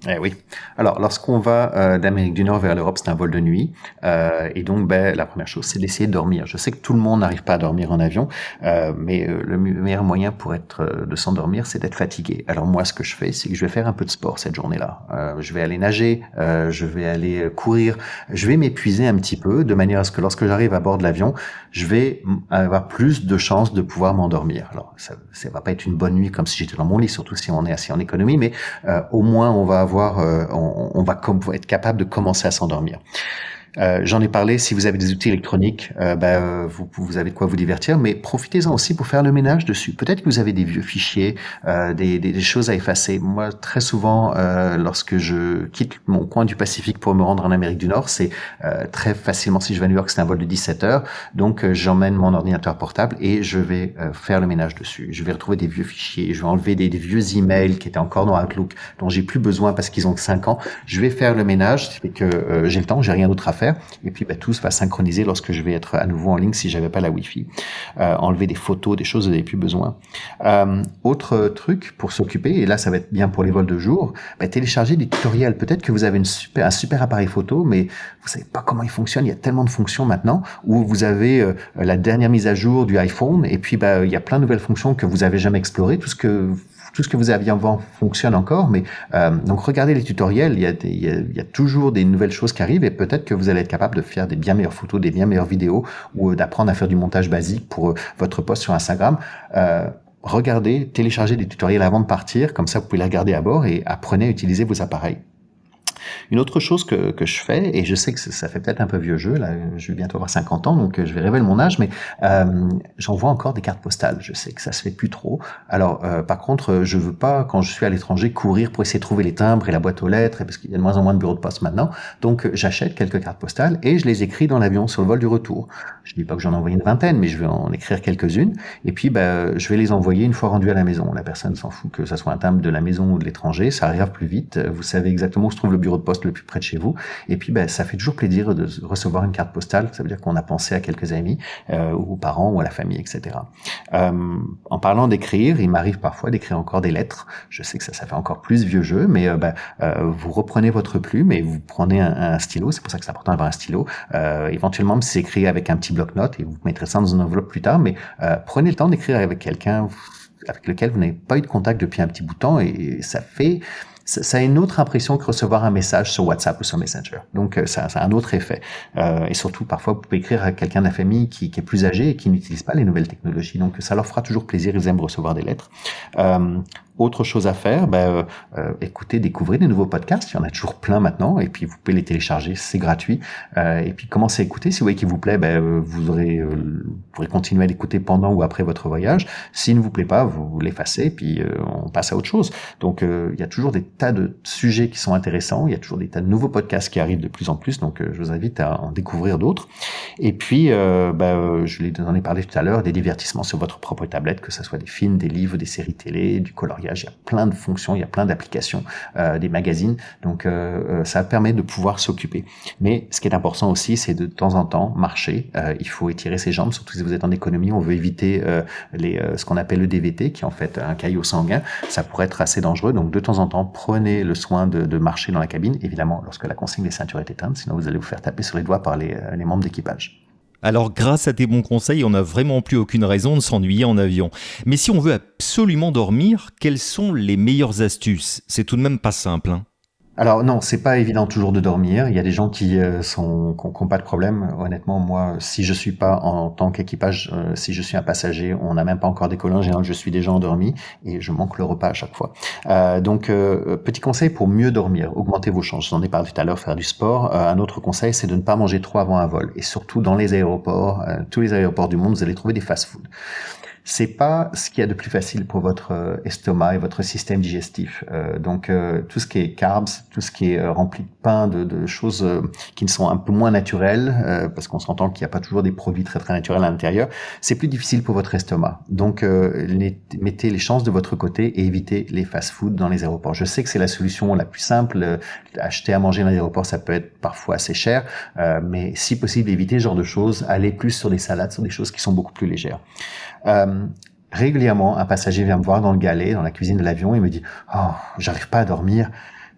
Eh oui. Alors, lorsqu'on va d'Amérique du Nord vers l'Europe, c'est un vol de nuit. Et donc, la première chose, c'est d'essayer de dormir. Je sais que tout le monde n'arrive pas à dormir en avion, mais le meilleur moyen pour de s'endormir, c'est d'être fatigué. Alors moi, ce que je fais, c'est que je vais faire un peu de sport cette journée-là. Je vais aller nager, je vais aller courir, je vais m'épuiser un petit peu, de manière à ce que lorsque j'arrive à bord de l'avion, je vais avoir plus de chances de pouvoir m'endormir. Alors, ça va pas être une bonne nuit comme si j'étais dans mon lit, surtout si on est assis en économie, mais au moins, on va être capable de commencer à s'endormir. J'en ai parlé, si vous avez des outils électroniques, vous avez de quoi vous divertir, mais profitez-en aussi pour faire le ménage dessus. Peut-être que vous avez des vieux fichiers, des choses à effacer. Moi, très souvent, lorsque je quitte mon coin du Pacifique pour me rendre en Amérique du Nord, c'est très facilement, si je vais à New York, c'est un vol de 17 heures, donc j'emmène mon ordinateur portable et je vais faire le ménage dessus. Je vais retrouver des vieux fichiers, je vais enlever des vieux emails qui étaient encore dans Outlook, dont j'ai plus besoin parce qu'ils ont que 5 ans. Je vais faire le ménage, ça fait que j'ai le temps, j'ai rien d'autre à faire. Et puis tout va synchroniser lorsque je vais être à nouveau en ligne si j'avais pas la Wi-Fi. Enlever des photos, des choses dont vous n'avez plus besoin. Autre truc pour s'occuper, et là ça va être bien pour les vols de jour, télécharger des tutoriels. Peut-être que vous avez un super appareil photo, mais vous savez pas comment il fonctionne. Il y a tellement de fonctions maintenant, où vous avez la dernière mise à jour du iPhone, et puis il y a plein de nouvelles fonctions que vous avez jamais explorées. Tout ce que vous aviez avant fonctionne encore, mais donc regardez les tutoriels, il y a toujours des nouvelles choses qui arrivent et peut-être que vous allez être capable de faire des bien meilleures photos, des bien meilleures vidéos ou d'apprendre à faire du montage basique pour votre post sur Instagram. Regardez, téléchargez des tutoriels avant de partir, comme ça vous pouvez les regarder à bord et apprenez à utiliser vos appareils. Une autre chose que je fais, et je sais que ça fait peut-être un peu vieux jeu, là, je vais bientôt avoir 50 ans, donc je vais révéler mon âge, mais j'envoie encore des cartes postales. Je sais que ça se fait plus trop. Alors, par contre, je veux pas, quand je suis à l'étranger, courir pour essayer de trouver les timbres et la boîte aux lettres, parce qu'il y a de moins en moins de bureaux de poste maintenant. Donc, j'achète quelques cartes postales et je les écris dans l'avion sur le vol du retour. Je dis pas que j'en envoie une vingtaine, mais je vais en écrire quelques-unes. Et puis, je vais les envoyer une fois rendu à la maison. La personne s'en fout que ça soit un timbre de la maison ou de l'étranger. Ça arrive plus vite. Vous savez exactement où se trouve le bureau de poste le plus près de chez vous. Et puis, ça fait toujours plaisir de recevoir une carte postale. Ça veut dire qu'on a pensé à quelques amis, aux parents ou à la famille, etc. En parlant d'écrire, il m'arrive parfois d'écrire encore des lettres. Je sais que ça fait encore plus vieux jeu, mais vous reprenez votre plume et vous prenez un stylo. C'est pour ça que c'est important d'avoir un stylo. Éventuellement, c'est écrit avec un petit bloc-notes et vous mettrez ça dans une enveloppe plus tard, mais prenez le temps d'écrire avec quelqu'un avec lequel vous n'avez pas eu de contact depuis un petit bout de temps et ça a une autre impression que recevoir un message sur WhatsApp ou sur Messenger. Donc, ça a un autre effet. Et surtout, parfois, vous pouvez écrire à quelqu'un de la famille qui est plus âgé et qui n'utilise pas les nouvelles technologies. Donc, ça leur fera toujours plaisir. Ils aiment recevoir des lettres. Autre chose à faire, écoutez, découvrez des nouveaux podcasts. Il y en a toujours plein maintenant. Et puis, vous pouvez les télécharger. C'est gratuit. Et puis, commencez à écouter. Si vous voyez qu'il vous plaît, vous pourrez continuer à l'écouter pendant ou après votre voyage. S'il ne vous plaît pas, vous l'effacez. Puis, on passe à autre chose. Donc, il y a toujours des tas de sujets qui sont intéressants. Il y a toujours des tas de nouveaux podcasts qui arrivent de plus en plus. Donc, je vous invite à en découvrir d'autres. Et puis, je en ai parlé tout à l'heure, des divertissements sur votre propre tablette, que ce soit des films, des livres, des séries télé, du coloriage. Il y a plein de fonctions, il y a plein d'applications, des magazines. Donc, ça permet de pouvoir s'occuper. Mais ce qui est important aussi, c'est de temps en temps marcher. Il faut étirer ses jambes, surtout si vous êtes en économie. On veut éviter ce qu'on appelle le DVT, qui est en fait un caillot sanguin. Ça pourrait être assez dangereux. Donc, de temps en temps, prenez le soin de marcher dans la cabine, évidemment, lorsque la consigne des ceintures est éteinte. Sinon, vous allez vous faire taper sur les doigts par les membres d'équipage. Alors, grâce à tes bons conseils, on n'a vraiment plus aucune raison de s'ennuyer en avion. Mais si on veut absolument dormir, quelles sont les meilleures astuces ? C'est tout de même pas simple, hein ? Alors non, c'est pas évident toujours de dormir. Il y a des gens qui ont pas de problème. Honnêtement, moi, si je suis pas en tant qu'équipage, si je suis un passager, on n'a même pas encore décollé. En général, je suis déjà endormi et je manque le repas à chaque fois. Donc, petit conseil pour mieux dormir, augmentez vos chances. Je vous en ai parlé tout à l'heure, faire du sport. Un autre conseil, c'est de ne pas manger trop avant un vol. Et surtout dans les aéroports, tous les aéroports du monde, vous allez trouver des fast-food. C'est pas ce qu'il y a de plus facile pour votre estomac et votre système digestif. Donc, tout ce qui est carbs, tout ce qui est rempli de pain, de choses qui ne sont un peu moins naturelles, parce qu'on s'entend qu'il n'y a pas toujours des produits très très naturels à l'intérieur, c'est plus difficile pour votre estomac. Donc, mettez les chances de votre côté et évitez les fast-foods dans les aéroports. Je sais que c'est la solution la plus simple. Acheter à manger dans les aéroports, ça peut être parfois assez cher, mais si possible, évitez ce genre de choses. Allez plus sur des salades, sur des choses qui sont beaucoup plus légères. Régulièrement, un passager vient me voir dans le galet, dans la cuisine de l'avion, et me dit « Oh, j'arrive pas à dormir ».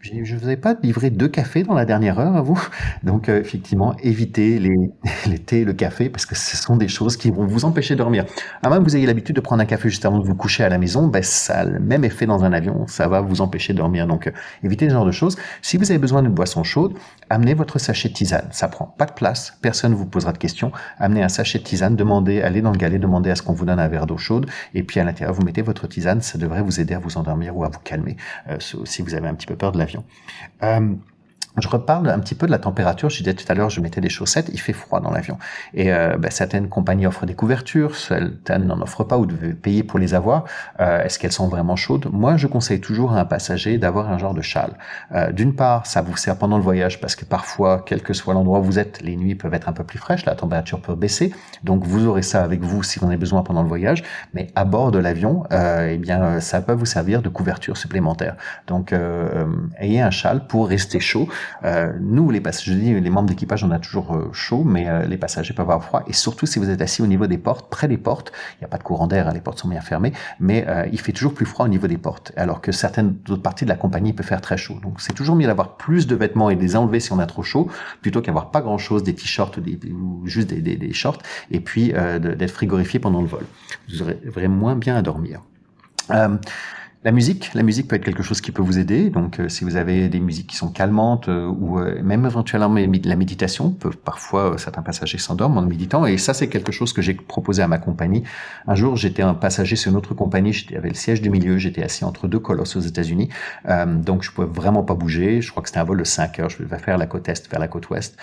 Je vous avais pas livré 2 cafés dans la dernière heure à vous? Donc, effectivement, évitez les thés et le café parce que ce sont des choses qui vont vous empêcher de dormir. À moins que vous ayez l'habitude de prendre un café juste avant de vous coucher à la maison, ça a le même effet dans un avion, ça va vous empêcher de dormir. Donc, évitez ce genre de choses. Si vous avez besoin d'une boisson chaude, amenez votre sachet de tisane. Ça prend pas de place, personne ne vous posera de questions. Amenez un sachet de tisane, allez dans le galet, demandez à ce qu'on vous donne un verre d'eau chaude, et puis à l'intérieur, vous mettez votre tisane, ça devrait vous aider à vous endormir ou à vous calmer, si vous avez un petit peu peur de l'avion. Je reparle un petit peu de la température. Je disais tout à l'heure, je mettais des chaussettes. Il fait froid dans l'avion. Et certaines compagnies offrent des couvertures, certaines n'en offrent pas ou devez payer pour les avoir. Est-ce qu'elles sont vraiment chaudes? Moi, je conseille toujours à un passager d'avoir un genre de châle. D'une part, ça vous sert pendant le voyage parce que parfois, quel que soit l'endroit où vous êtes, les nuits peuvent être un peu plus fraîches, la température peut baisser. Donc, vous aurez ça avec vous si vous en avez besoin pendant le voyage. Mais à bord de l'avion, ça peut vous servir de couverture supplémentaire. Donc, ayez un châle pour rester chaud. Nous, les passagers, les membres d'équipage, on a toujours chaud, mais les passagers peuvent avoir froid. Et surtout, si vous êtes assis au niveau des portes, près des portes, il n'y a pas de courant d'air, les portes sont bien fermées, mais il fait toujours plus froid au niveau des portes, alors que certaines autres parties de la compagnie peuvent faire très chaud. Donc, c'est toujours mieux d'avoir plus de vêtements et de les enlever si on a trop chaud, plutôt qu'avoir pas grand-chose, des t-shirts ou juste des shorts, et puis d'être frigorifié pendant le vol. Vous aurez vraiment moins bien à dormir. La musique peut être quelque chose qui peut vous aider. Donc, si vous avez des musiques qui sont calmantes ou même éventuellement la méditation, parfois certains passagers s'endorment en méditant. Et ça, c'est quelque chose que j'ai proposé à ma compagnie. Un jour, j'étais un passager sur une autre compagnie. J'avais le siège du milieu. J'étais assis entre deux colosses aux États-Unis. Donc, je pouvais vraiment pas bouger. Je crois que c'était un vol de 5 heures. Je devais faire la côte est vers la côte ouest.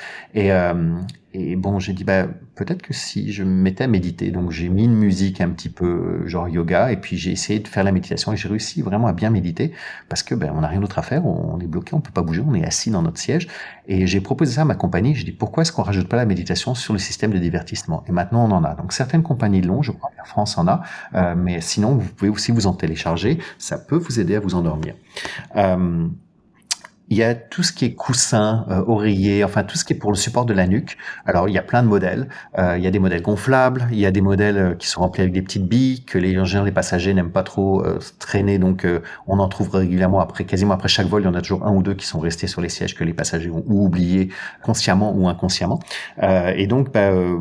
Et bon, j'ai dit, peut-être que si je me mettais à méditer. Donc, j'ai mis une musique un petit peu genre yoga et puis j'ai essayé de faire la méditation et j'ai réussi vraiment à bien méditer parce que on n'a rien d'autre à faire, on est bloqué, on peut pas bouger, on est assis dans notre siège. Et j'ai proposé ça à ma compagnie. J'ai dit, pourquoi est-ce qu'on rajoute pas la méditation sur le système de divertissement? Et maintenant, on en a. Donc, certaines compagnies l'ont, je crois qu'Air France en a, mais sinon, vous pouvez aussi vous en télécharger. Ça peut vous aider à vous endormir. Il y a tout ce qui est coussin, oreiller, enfin tout ce qui est pour le support de la nuque. Alors il y a plein de modèles. Il y a des modèles gonflables, il y a des modèles qui sont remplis avec des petites billes que en général les passagers n'aiment pas trop traîner. Donc on en trouve régulièrement quasiment après chaque vol, il y en a toujours un ou deux qui sont restés sur les sièges que les passagers ont ou oublié consciemment ou inconsciemment. Et donc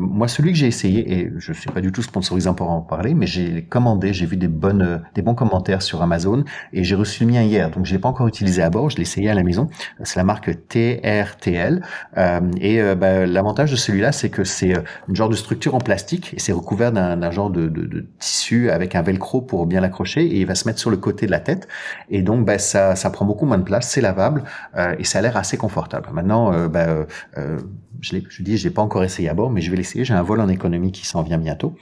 moi celui que j'ai essayé, et je suis pas du tout sponsorisant pour en parler, mais j'ai commandé, j'ai vu des bons commentaires sur Amazon et j'ai reçu le mien hier. Donc je l'ai pas encore utilisé à bord, je l'ai essayé à la maison. C'est la marque TRTL. L'avantage de celui-là, c'est que c'est une genre de structure en plastique et c'est recouvert d'un genre de tissu avec un velcro pour bien l'accrocher et il va se mettre sur le côté de la tête. Et donc, ça prend beaucoup moins de place, c'est lavable et ça a l'air assez confortable. Maintenant, je l'ai pas encore essayé à bord, mais je vais l'essayer. J'ai un vol en économie qui s'en vient bientôt.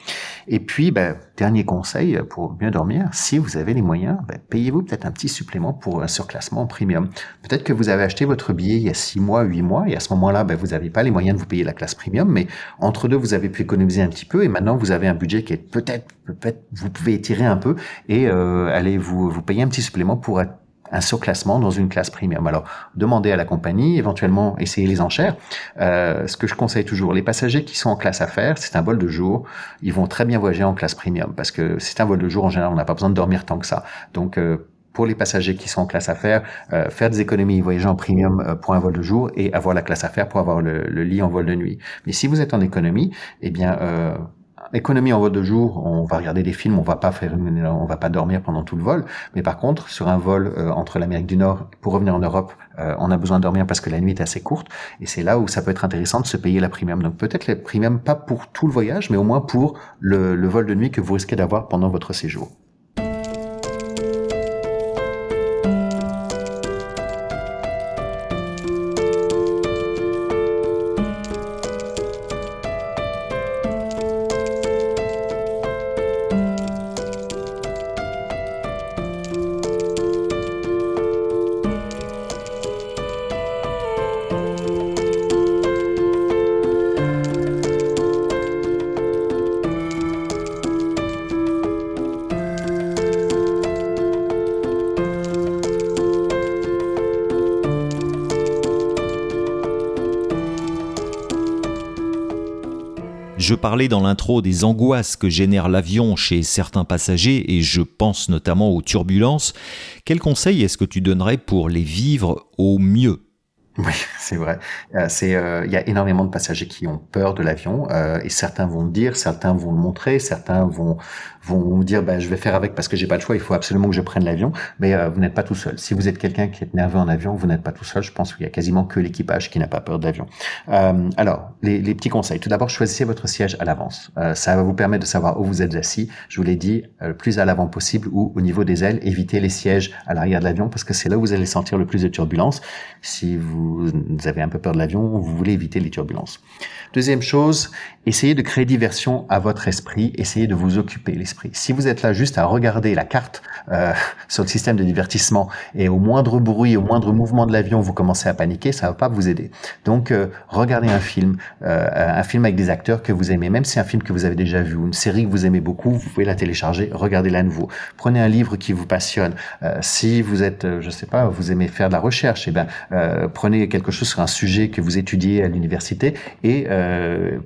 Et puis, dernier conseil pour mieux dormir, si vous avez les moyens, payez-vous peut-être un petit supplément pour un surclassement en premium. Peut-être que vous avez acheté votre billet il y a 6 mois, 8 mois, et à ce moment-là, vous n'avez pas les moyens de vous payer la classe premium, mais entre deux, vous avez pu économiser un petit peu, et maintenant, vous avez un budget qui est peut-être, vous pouvez étirer un peu, et allez vous payer un petit supplément pour un surclassement dans une classe premium. Alors, demandez à la compagnie, éventuellement, essayez les enchères. Ce que je conseille toujours, les passagers qui sont en classe affaires, c'est un vol de jour, ils vont très bien voyager en classe premium, parce que c'est un vol de jour, en général, on n'a pas besoin de dormir tant que ça. Donc, pour les passagers qui sont en classe affaires, faire des économies, voyager en premium pour un vol de jour et avoir la classe affaires pour avoir le lit en vol de nuit. Mais si vous êtes en économie, économie en vol de jour, on va regarder des films, on va pas dormir pendant tout le vol. Mais par contre, sur un vol entre l'Amérique du Nord pour revenir en Europe, on a besoin de dormir parce que la nuit est assez courte. Et c'est là où ça peut être intéressant de se payer la premium. Donc peut-être la premium pas pour tout le voyage, mais au moins pour le vol de nuit que vous risquez d'avoir pendant votre séjour. Je parlais dans l'intro des angoisses que génère l'avion chez certains passagers et je pense notamment aux turbulences. Quels conseils est-ce que tu donnerais pour les vivre au mieux ? Oui, c'est vrai. Il y a énormément de passagers qui ont peur de l'avion et certains vont le dire, certains vont le montrer, certains vont dire je vais faire avec parce que j'ai pas le choix, il faut absolument que je prenne l'avion. Mais vous n'êtes pas tout seul. Si vous êtes quelqu'un qui est nerveux en avion, vous n'êtes pas tout seul. Je pense qu'il y a quasiment que l'équipage qui n'a pas peur de l'avion. Alors, les petits conseils. Tout d'abord, choisissez votre siège à l'avance. Ça va vous permettre de savoir où vous êtes assis. Je vous l'ai dit, le plus à l'avant possible ou au niveau des ailes. Évitez les sièges à l'arrière de l'avion parce que c'est là où vous allez sentir le plus de turbulences. Si vous avez un peu peur de l'avion, vous voulez éviter les turbulences. Deuxième chose, essayez de créer diversion à votre esprit, essayez de vous occuper l'esprit. Si vous êtes là juste à regarder la carte sur le système de divertissement et au moindre bruit, au moindre mouvement de l'avion, vous commencez à paniquer, ça va pas vous aider. Donc, regardez un film avec des acteurs que vous aimez, même si c'est un film que vous avez déjà vu, ou une série que vous aimez beaucoup, vous pouvez la télécharger, regardez-la à nouveau. Prenez un livre qui vous passionne. Si vous êtes, vous aimez faire de la recherche, prenez prenez quelque chose sur un sujet que vous étudiez à l'université et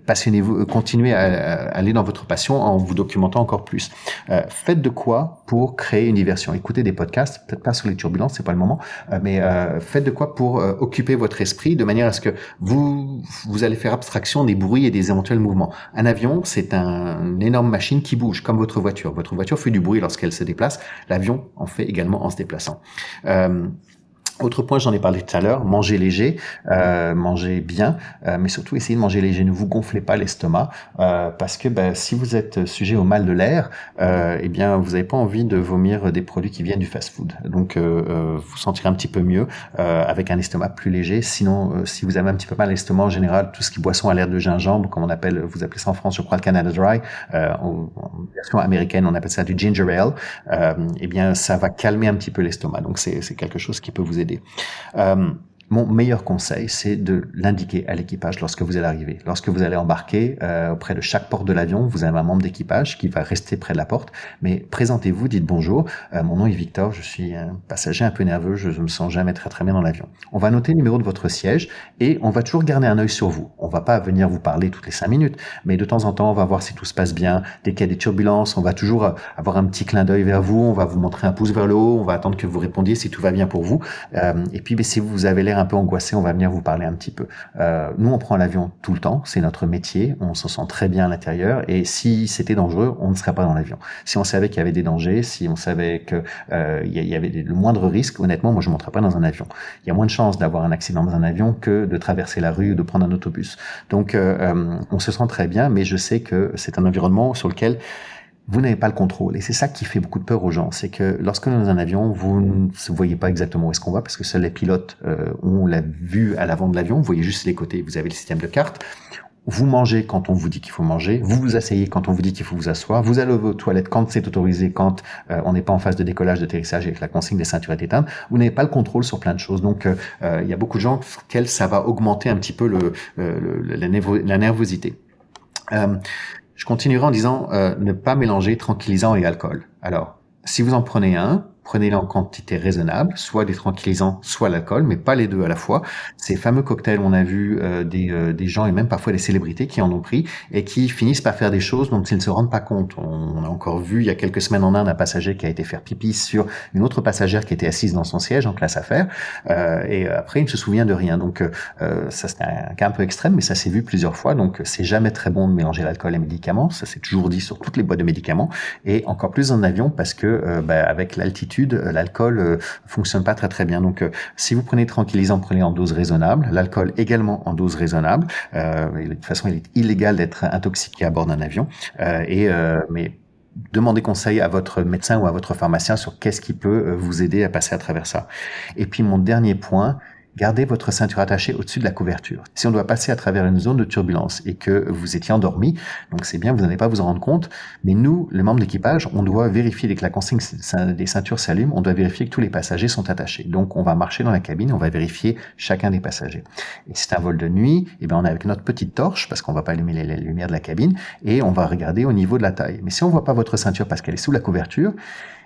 passionnez-vous, continuez à aller dans votre passion en vous documentant encore plus. Faites de quoi pour créer une diversion. Écoutez des podcasts, peut-être pas sur les turbulences, c'est pas le moment, mais faites de quoi pour occuper votre esprit de manière à ce que vous allez faire abstraction des bruits et des éventuels mouvements. Un avion, c'est une énorme machine qui bouge, comme votre voiture. Votre voiture fait du bruit lorsqu'elle se déplace. L'avion en fait également en se déplaçant. Autre point, j'en ai parlé tout à l'heure, mangez léger, mangez bien, mais surtout essayez de manger léger. Ne vous gonflez pas l'estomac parce que si vous êtes sujet au mal de l'air, eh bien vous n'avez pas envie de vomir des produits qui viennent du fast-food. Donc vous sentirez un petit peu mieux avec un estomac plus léger. Sinon, si vous avez un petit peu mal à l'estomac, en général, tout ce qui est boisson à l'air de gingembre, comme vous appelez ça en France, je crois le Canada Dry, en version américaine, on appelle ça du ginger ale. Eh bien ça va calmer un petit peu l'estomac. Donc c'est quelque chose qui peut vous aider. Mon meilleur conseil, c'est de l'indiquer à l'équipage lorsque vous allez arriver. Lorsque vous allez embarquer, auprès de chaque porte de l'avion, vous avez un membre d'équipage qui va rester près de la porte. Mais présentez-vous, dites bonjour. Mon nom est Victor, je suis un passager un peu nerveux, je me sens jamais très très bien dans l'avion. On va noter le numéro de votre siège et on va toujours garder un œil sur vous. On va pas venir vous parler toutes les 5 minutes, mais de temps en temps, on va voir si tout se passe bien. Dès qu'il y a des turbulences, on va toujours avoir un petit clin d'œil vers vous, on va vous montrer un pouce vers le haut, on va attendre que vous répondiez si tout va bien pour vous. Et puis, si vous avez l'air un peu angoissé, on va venir vous parler un petit peu. Nous, on prend l'avion tout le temps, c'est notre métier, on se sent très bien à l'intérieur, et si c'était dangereux, on ne serait pas dans l'avion. Si on savait qu'il y avait des dangers, si on savait que y avait le moindre risque, honnêtement, moi, je ne monterais pas dans un avion. Il y a moins de chances d'avoir un accident dans un avion que de traverser la rue ou de prendre un autobus. Donc, on se sent très bien, mais je sais que c'est un environnement sur lequel vous n'avez pas le contrôle. Et c'est ça qui fait beaucoup de peur aux gens. C'est que lorsque nous sommes dans un avion, vous ne voyez pas exactement où est-ce qu'on va parce que seuls les pilotes ont la vue à l'avant de l'avion. Vous voyez juste les côtés. Vous avez le système de cartes. Vous mangez quand on vous dit qu'il faut manger. Vous vous asseyez quand on vous dit qu'il faut vous asseoir. Vous allez aux toilettes quand c'est autorisé, quand on n'est pas en phase de décollage, d'atterrissage et que la consigne des ceintures est éteinte. Vous n'avez pas le contrôle sur plein de choses. Donc, il y a beaucoup de gens pour lesquels ça va augmenter un petit peu la nervosité. Je continuerai en disant ne pas mélanger tranquillisant et alcool. Alors, si vous en prenez un, prenez-le en quantité raisonnable, soit des tranquillisants, soit l'alcool, mais pas les deux à la fois. Ces fameux cocktails, on a vu des gens et même parfois des célébrités qui en ont pris et qui finissent par faire des choses dont ils ne se rendent pas compte. On a encore vu il y a quelques semaines en Inde un passager qui a été faire pipi sur une autre passagère qui était assise dans son siège en classe affaires et après il ne se souvient de rien. Donc ça c'est un cas un peu extrême, mais ça s'est vu plusieurs fois. Donc c'est jamais très bon de mélanger l'alcool et les médicaments. Ça c'est toujours dit sur toutes les boîtes de médicaments et encore plus en avion parce que avec l'altitude, l'alcool fonctionne pas très très bien. Donc, si vous prenez tranquillisant, prenez en dose raisonnable. L'alcool également en dose raisonnable. De toute façon, il est illégal d'être intoxiqué à bord d'un avion. Mais demandez conseil à votre médecin ou à votre pharmacien sur qu'est-ce qui peut vous aider à passer à travers ça. Et puis, mon dernier point, gardez votre ceinture attachée au-dessus de la couverture. Si on doit passer à travers une zone de turbulence et que vous étiez endormi, donc c'est bien, vous n'allez pas vous en rendre compte, mais nous, les membres d'équipage, on doit vérifier dès que la consigne des ceintures s'allume, on doit vérifier que tous les passagers sont attachés. Donc on va marcher dans la cabine, on va vérifier chacun des passagers. Et si c'est un vol de nuit, eh bien on est avec notre petite torche, parce qu'on va pas allumer les lumières de la cabine, et on va regarder au niveau de la taille. Mais si on voit pas votre ceinture parce qu'elle est sous la couverture,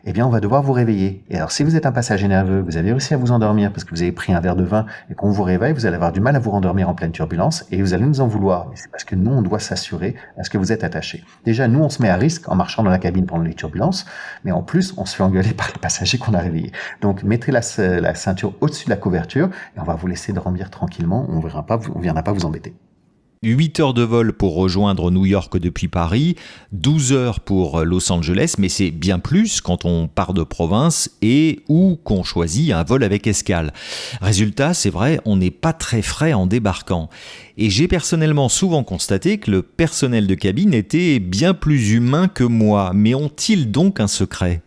eh bien, on va devoir vous réveiller. Et alors, si vous êtes un passager nerveux, vous avez réussi à vous endormir parce que vous avez pris un verre de vin et qu'on vous réveille, vous allez avoir du mal à vous rendormir en pleine turbulence et vous allez nous en vouloir. Mais c'est parce que nous, on doit s'assurer à ce que vous êtes attaché. Déjà, nous, on se met à risque en marchant dans la cabine pendant les turbulences, mais en plus, on se fait engueuler par les passagers qu'on a réveillés. Donc, mettez la ceinture au-dessus de la couverture et on va vous laisser dormir tranquillement. On viendra pas vous embêter. 8 heures de vol pour rejoindre New York depuis Paris, 12 heures pour Los Angeles, mais c'est bien plus quand on part de province et ou qu'on choisit un vol avec escale. Résultat, c'est vrai, on n'est pas très frais en débarquant. Et j'ai personnellement souvent constaté que le personnel de cabine était bien plus humain que moi. Mais ont-ils donc un secret ?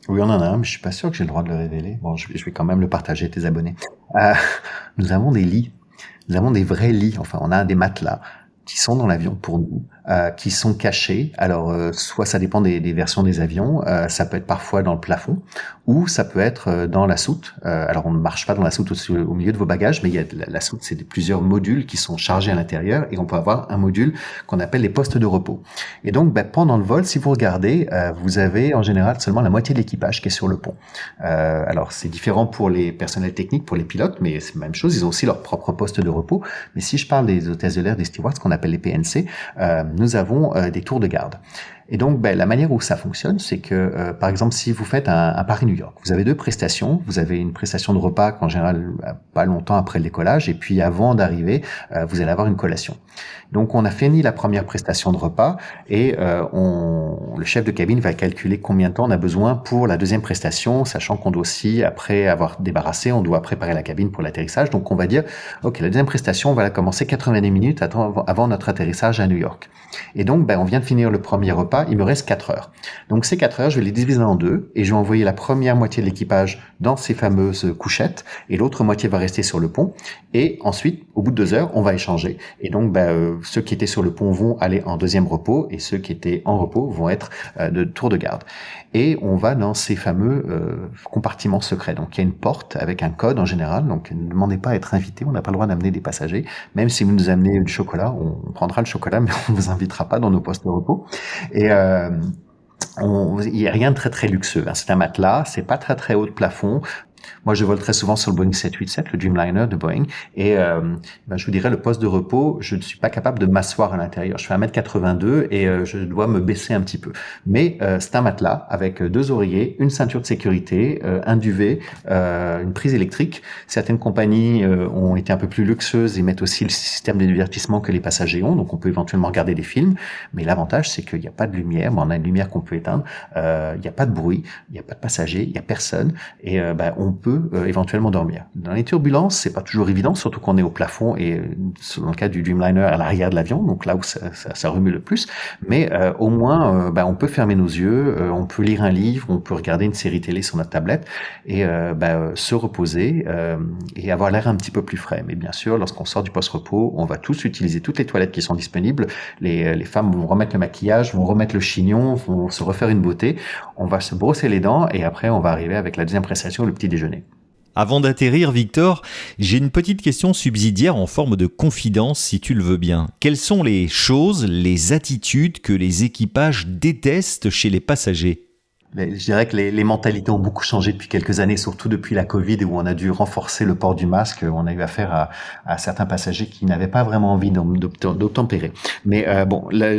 Oui, on en a un, mais je suis pas sûr que j'ai le droit de le révéler. Bon, je vais quand même le partager à tes abonnés. Nous avons des lits. Nous avons des vrais lits, enfin on a des matelas qui sont dans l'avion pour nous, qui sont cachés. Alors, soit ça dépend des versions des avions, ça peut être parfois dans le plafond, ou ça peut être dans la soute. Alors, on ne marche pas dans la soute au milieu de vos bagages, mais il y a la soute, c'est plusieurs modules qui sont chargés à l'intérieur, et on peut avoir un module qu'on appelle les postes de repos. Et donc, pendant le vol, si vous regardez, vous avez en général seulement la moitié de l'équipage qui est sur le pont. Alors, c'est différent pour les personnels techniques, pour les pilotes, mais c'est la même chose. Ils ont aussi leur propre poste de repos. Mais si je parle des hôtesses de l'air, des stewards, ce qu'on appelle les PNC, nous avons des tours de garde. Et donc, la manière où ça fonctionne, c'est que, par exemple, si vous faites un Paris-New York, vous avez deux prestations. Vous avez une prestation de repas qu'en général, pas longtemps après le décollage, et puis avant d'arriver, vous allez avoir une collation. Donc, on a fini la première prestation de repas, et le chef de cabine va calculer combien de temps on a besoin pour la deuxième prestation, sachant qu'on doit aussi, après avoir débarrassé, on doit préparer la cabine pour l'atterrissage. Donc, on va dire, OK, la deuxième prestation, on va la commencer 90 minutes avant notre atterrissage à New York. Et donc, on vient de finir le premier repas, il me reste 4 heures. Donc, ces 4 heures, je vais les diviser en deux, et je vais envoyer la première moitié de l'équipage dans ces fameuses couchettes, et l'autre moitié va rester sur le pont. Et ensuite, au bout de 2 heures, on va échanger. Et donc, ceux qui étaient sur le pont vont aller en deuxième repos, et ceux qui étaient en repos vont être de tour de garde. Et on va dans ces fameux compartiments secrets. Donc, il y a une porte avec un code en général. Donc, ne demandez pas à être invité. On n'a pas le droit d'amener des passagers. Même si vous nous amenez du chocolat, on prendra le chocolat, mais on vous invitera pas dans nos postes de repos. Et il y a rien de très très luxueux. C'est un matelas. C'est pas très très haut de plafond. Moi, je vole très souvent sur le Boeing 787, le Dreamliner de Boeing, et je vous dirais, le poste de repos, je ne suis pas capable de m'asseoir à l'intérieur. Je fais 1m82 et je dois me baisser un petit peu. Mais c'est un matelas avec 2 oreillers, une ceinture de sécurité, un duvet, une prise électrique. Certaines compagnies ont été un peu plus luxueuses et mettent aussi le système de divertissement que les passagers ont, donc on peut éventuellement regarder des films. Mais l'avantage, c'est qu'il n'y a pas de lumière. On a une lumière qu'on peut éteindre. Il n'y a pas de bruit, il n'y a pas de passagers, il n'y a personne. Et on peut éventuellement dormir. Dans les turbulences, c'est pas toujours évident, surtout qu'on est au plafond et dans le cas du Dreamliner à l'arrière de l'avion, donc là où ça remue le plus. Mais au moins, on peut fermer nos yeux, on peut lire un livre, on peut regarder une série télé sur notre tablette et se reposer et avoir l'air un petit peu plus frais. Mais bien sûr, lorsqu'on sort du post-repos, on va tous utiliser toutes les toilettes qui sont disponibles. Les femmes vont remettre le maquillage, vont remettre le chignon, vont se refaire une beauté. On va se brosser les dents et après, on va arriver avec la deuxième prestation, le petit déjeuner. Avant d'atterrir, Victor, j'ai une petite question subsidiaire en forme de confidence, si tu le veux bien. Quelles sont les choses, les attitudes que les équipages détestent chez les passagers ? Je dirais que les mentalités ont beaucoup changé depuis quelques années, surtout depuis la Covid où on a dû renforcer le port du masque. On a eu affaire à certains passagers qui n'avaient pas vraiment envie d'obtempérer. Mais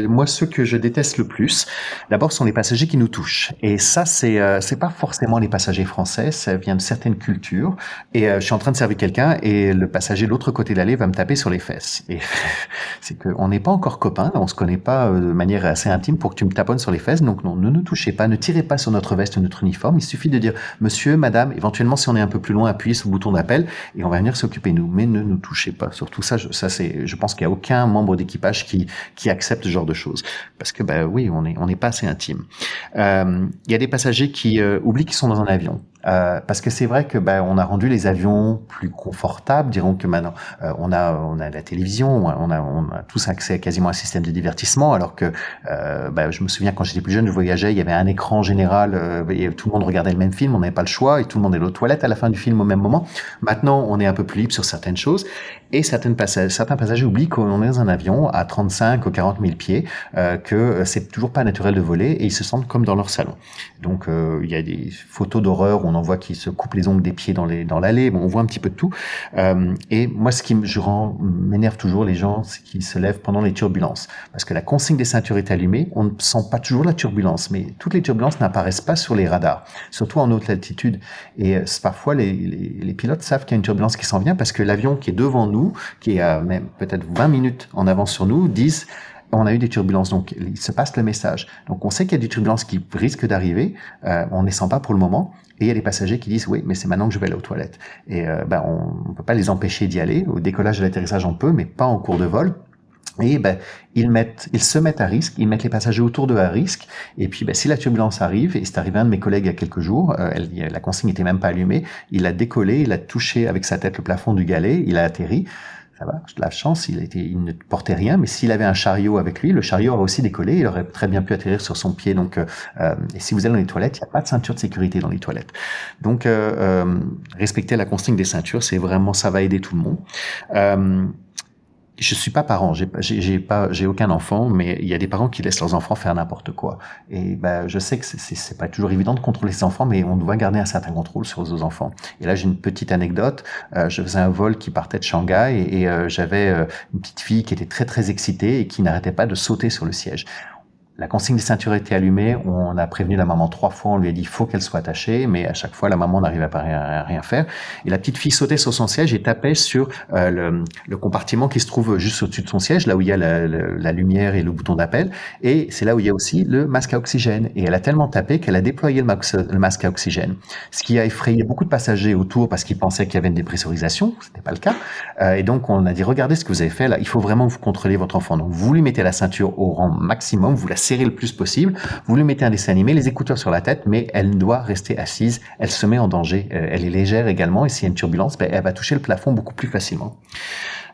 moi, ceux que je déteste le plus, d'abord, sont les passagers qui nous touchent. Et ça, c'est pas forcément les passagers français, ça vient de certaines cultures. Et je suis en train de servir quelqu'un et le passager de l'autre côté de l'allée va me taper sur les fesses. Et c'est qu'on n'est pas encore copains, on se connaît pas de manière assez intime pour que tu me taponnes sur les fesses. Donc non, ne nous touchez pas, ne tirez pas sur notre veste ou notre uniforme. Il suffit de dire monsieur, madame, éventuellement si on est un peu plus loin, appuyez sur le bouton d'appel et on va venir s'occuper de nous. Mais ne nous touchez pas. Surtout ça, je pense qu'il y a aucun membre d'équipage qui accepte ce genre de choses. Parce que oui, on n'est pas assez intime. Il y a des passagers qui oublient qu'ils sont dans un avion. Parce que c'est vrai que on a rendu les avions plus confortables. Dirons que maintenant on a la télévision, on a tous accès à quasiment à un système de divertissement. Alors que je me souviens quand j'étais plus jeune, je voyageais, il y avait un écran général et tout le monde regardait le même film, on n'avait pas le choix et tout le monde est aux toilettes à la fin du film au même moment. Maintenant, on est un peu plus libre sur certaines choses et certains passagers oublient qu'on est dans un avion à 35 ou 40 000 pieds, que c'est toujours pas naturel de voler et ils se sentent comme dans leur salon. Donc il y a des photos d'horreur où on en voit qui se coupent les ongles des pieds dans l'allée. Bon, on voit un petit peu de tout. Et moi, ce qui m'énerve toujours, les gens qui se lèvent pendant les turbulences. Parce que la consigne des ceintures est allumée, on ne sent pas toujours la turbulence. Mais toutes les turbulences n'apparaissent pas sur les radars, surtout en haute altitude. Et parfois, les pilotes savent qu'il y a une turbulence qui s'en vient parce que l'avion qui est devant nous, qui est à même peut-être 20 minutes en avance sur nous, disent on a eu des turbulences, donc il se passe le message. Donc on sait qu'il y a des turbulences qui risquent d'arriver, on ne les sent pas pour le moment, et il y a des passagers qui disent oui, mais c'est maintenant que je vais aller aux toilettes. Et on ne peut pas les empêcher d'y aller. Au décollage et l'atterrissage on peut, mais pas en cours de vol. Et ils se mettent à risque, ils mettent les passagers autour d'eux à risque. Et puis si la turbulence arrive, et c'est arrivé à un de mes collègues il y a quelques jours, la consigne n'était même pas allumée, il a décollé, il a touché avec sa tête le plafond du galet, il a atterri. ça va, de la chance, il ne portait rien, mais s'il avait un chariot avec lui, le chariot aurait aussi décollé, il aurait très bien pu atterrir sur son pied. Donc, et si vous allez dans les toilettes, il n'y a pas de ceinture de sécurité dans les toilettes. Donc, respecter la consigne des ceintures, c'est vraiment, ça va aider tout le monde. Je suis pas parent, j'ai aucun enfant, mais il y a des parents qui laissent leurs enfants faire n'importe quoi. Et je sais que c'est pas toujours évident de contrôler ses enfants, mais on doit garder un certain contrôle sur nos enfants. Et là, j'ai une petite anecdote. Je faisais un vol qui partait de Shanghai et j'avais une petite fille qui était très très excitée et qui n'arrêtait pas de sauter sur le siège. La consigne des ceintures était allumée, on a prévenu la maman 3 fois, on lui a dit il faut qu'elle soit attachée, mais à chaque fois la maman n'arrivait pas à rien faire. Et la petite fille sautait sur son siège et tapait sur le compartiment qui se trouve juste au-dessus de son siège, là où il y a la lumière et le bouton d'appel, et c'est là où il y a aussi le masque à oxygène. Et elle a tellement tapé qu'elle a déployé le masque à oxygène, ce qui a effrayé beaucoup de passagers autour parce qu'ils pensaient qu'il y avait une dépressurisation, ce n'était pas le cas. Et donc on a dit regardez ce que vous avez fait là, il faut vraiment que vous contrôlez votre enfant. Donc vous lui mettez la ceinture au rang maximum, vous la serrez le plus possible, vous lui mettez un dessin animé, les écouteurs sur la tête, mais elle doit rester assise, elle se met en danger, elle est légère également, et s'il y a une turbulence, elle va toucher le plafond beaucoup plus facilement.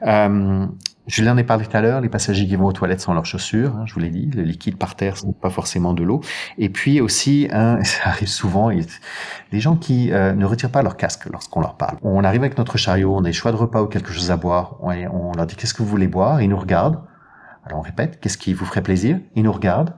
Je l'en ai parlé tout à l'heure, les passagers qui vont aux toilettes sans leurs chaussures, je vous l'ai dit, le liquide par terre, ce n'est pas forcément de l'eau. Et puis aussi, ça arrive souvent, les gens qui ne retirent pas leur casque lorsqu'on leur parle. On arrive avec notre chariot, on a des choix de repas ou quelque chose à boire, on leur dit qu'est-ce que vous voulez boire, ils nous regardent. Alors on répète, qu'est-ce qui vous ferait plaisir? Ils nous regardent.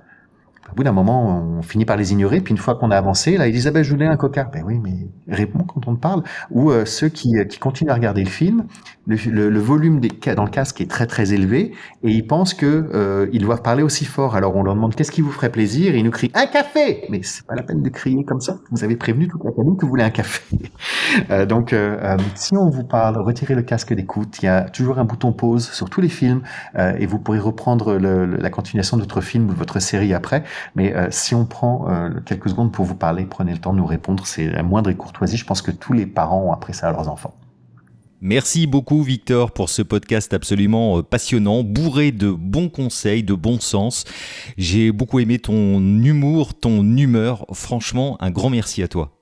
Au bout d'un moment, on finit par les ignorer, puis une fois qu'on a avancé, là, ils disent « Ah ben, je voulais un coca ». Ben oui, mais réponds quand on te parle. Ou ceux qui continuent à regarder le film, le volume dans le casque est très très élevé, et ils pensent que ils doivent parler aussi fort. Alors on leur demande « Qu'est-ce qui vous ferait plaisir ?» et ils nous crient « Un café !» Mais c'est pas la peine de crier comme ça. Vous avez prévenu toute la cabine que vous voulez un café. Donc, si on vous parle, retirez le casque d'écoute. Il y a toujours un bouton pause sur tous les films, et vous pourrez reprendre la continuation de votre film ou de votre série après. Mais si on prend quelques secondes pour vous parler, prenez le temps de nous répondre, c'est la moindre courtoisie. Je pense que tous les parents ont appris ça à leurs enfants. Merci beaucoup Victor pour ce podcast absolument passionnant, bourré de bons conseils, de bon sens. J'ai beaucoup aimé ton humour, ton humeur. Franchement, un grand merci à toi.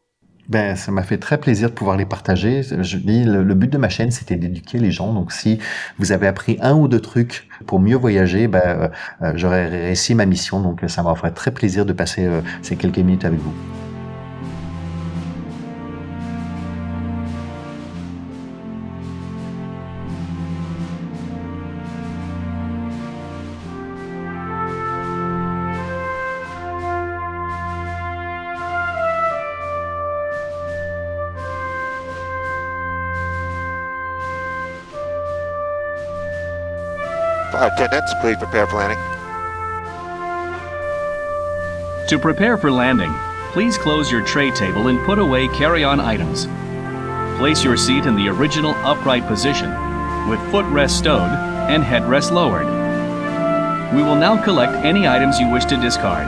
Ça m'a fait très plaisir de pouvoir les partager. Je dis, le but de ma chaîne, c'était d'éduquer les gens. Donc, si vous avez appris 1 ou 2 trucs pour mieux voyager, j'aurais réussi ma mission. Donc, ça m'a fait très plaisir de passer ces quelques minutes avec vous. Attendants, please prepare for landing. To prepare for landing, please close your tray table and put away carry-on items. Place your seat in the original upright position, with footrest stowed and headrest lowered. We will now collect any items you wish to discard.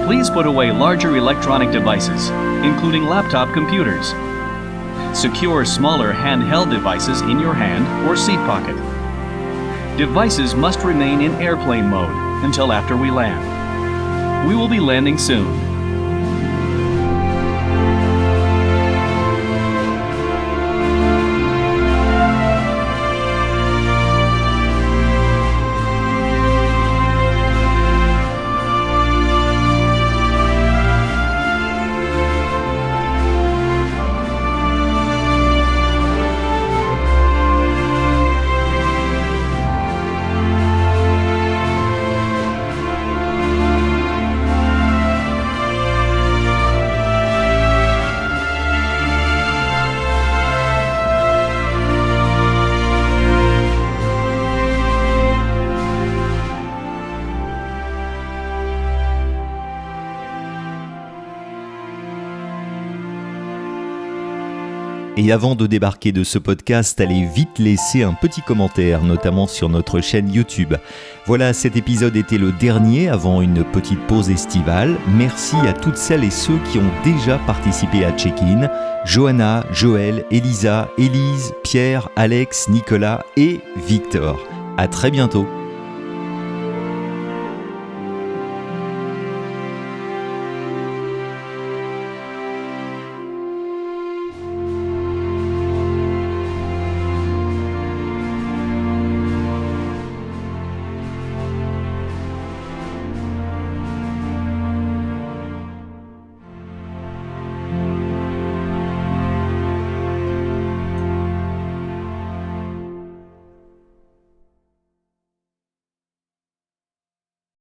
Please put away larger electronic devices, including laptop computers. Secure smaller handheld devices in your hand or seat pocket. Devices must remain in airplane mode until after we land. We will be landing soon. Et avant de débarquer de ce podcast, allez vite laisser un petit commentaire, notamment sur notre chaîne YouTube. Voilà, cet épisode était le dernier avant une petite pause estivale. Merci à toutes celles et ceux qui ont déjà participé à Check-in. Johanna, Joël, Elisa, Élise, Pierre, Alex, Nicolas et Victor. À très bientôt.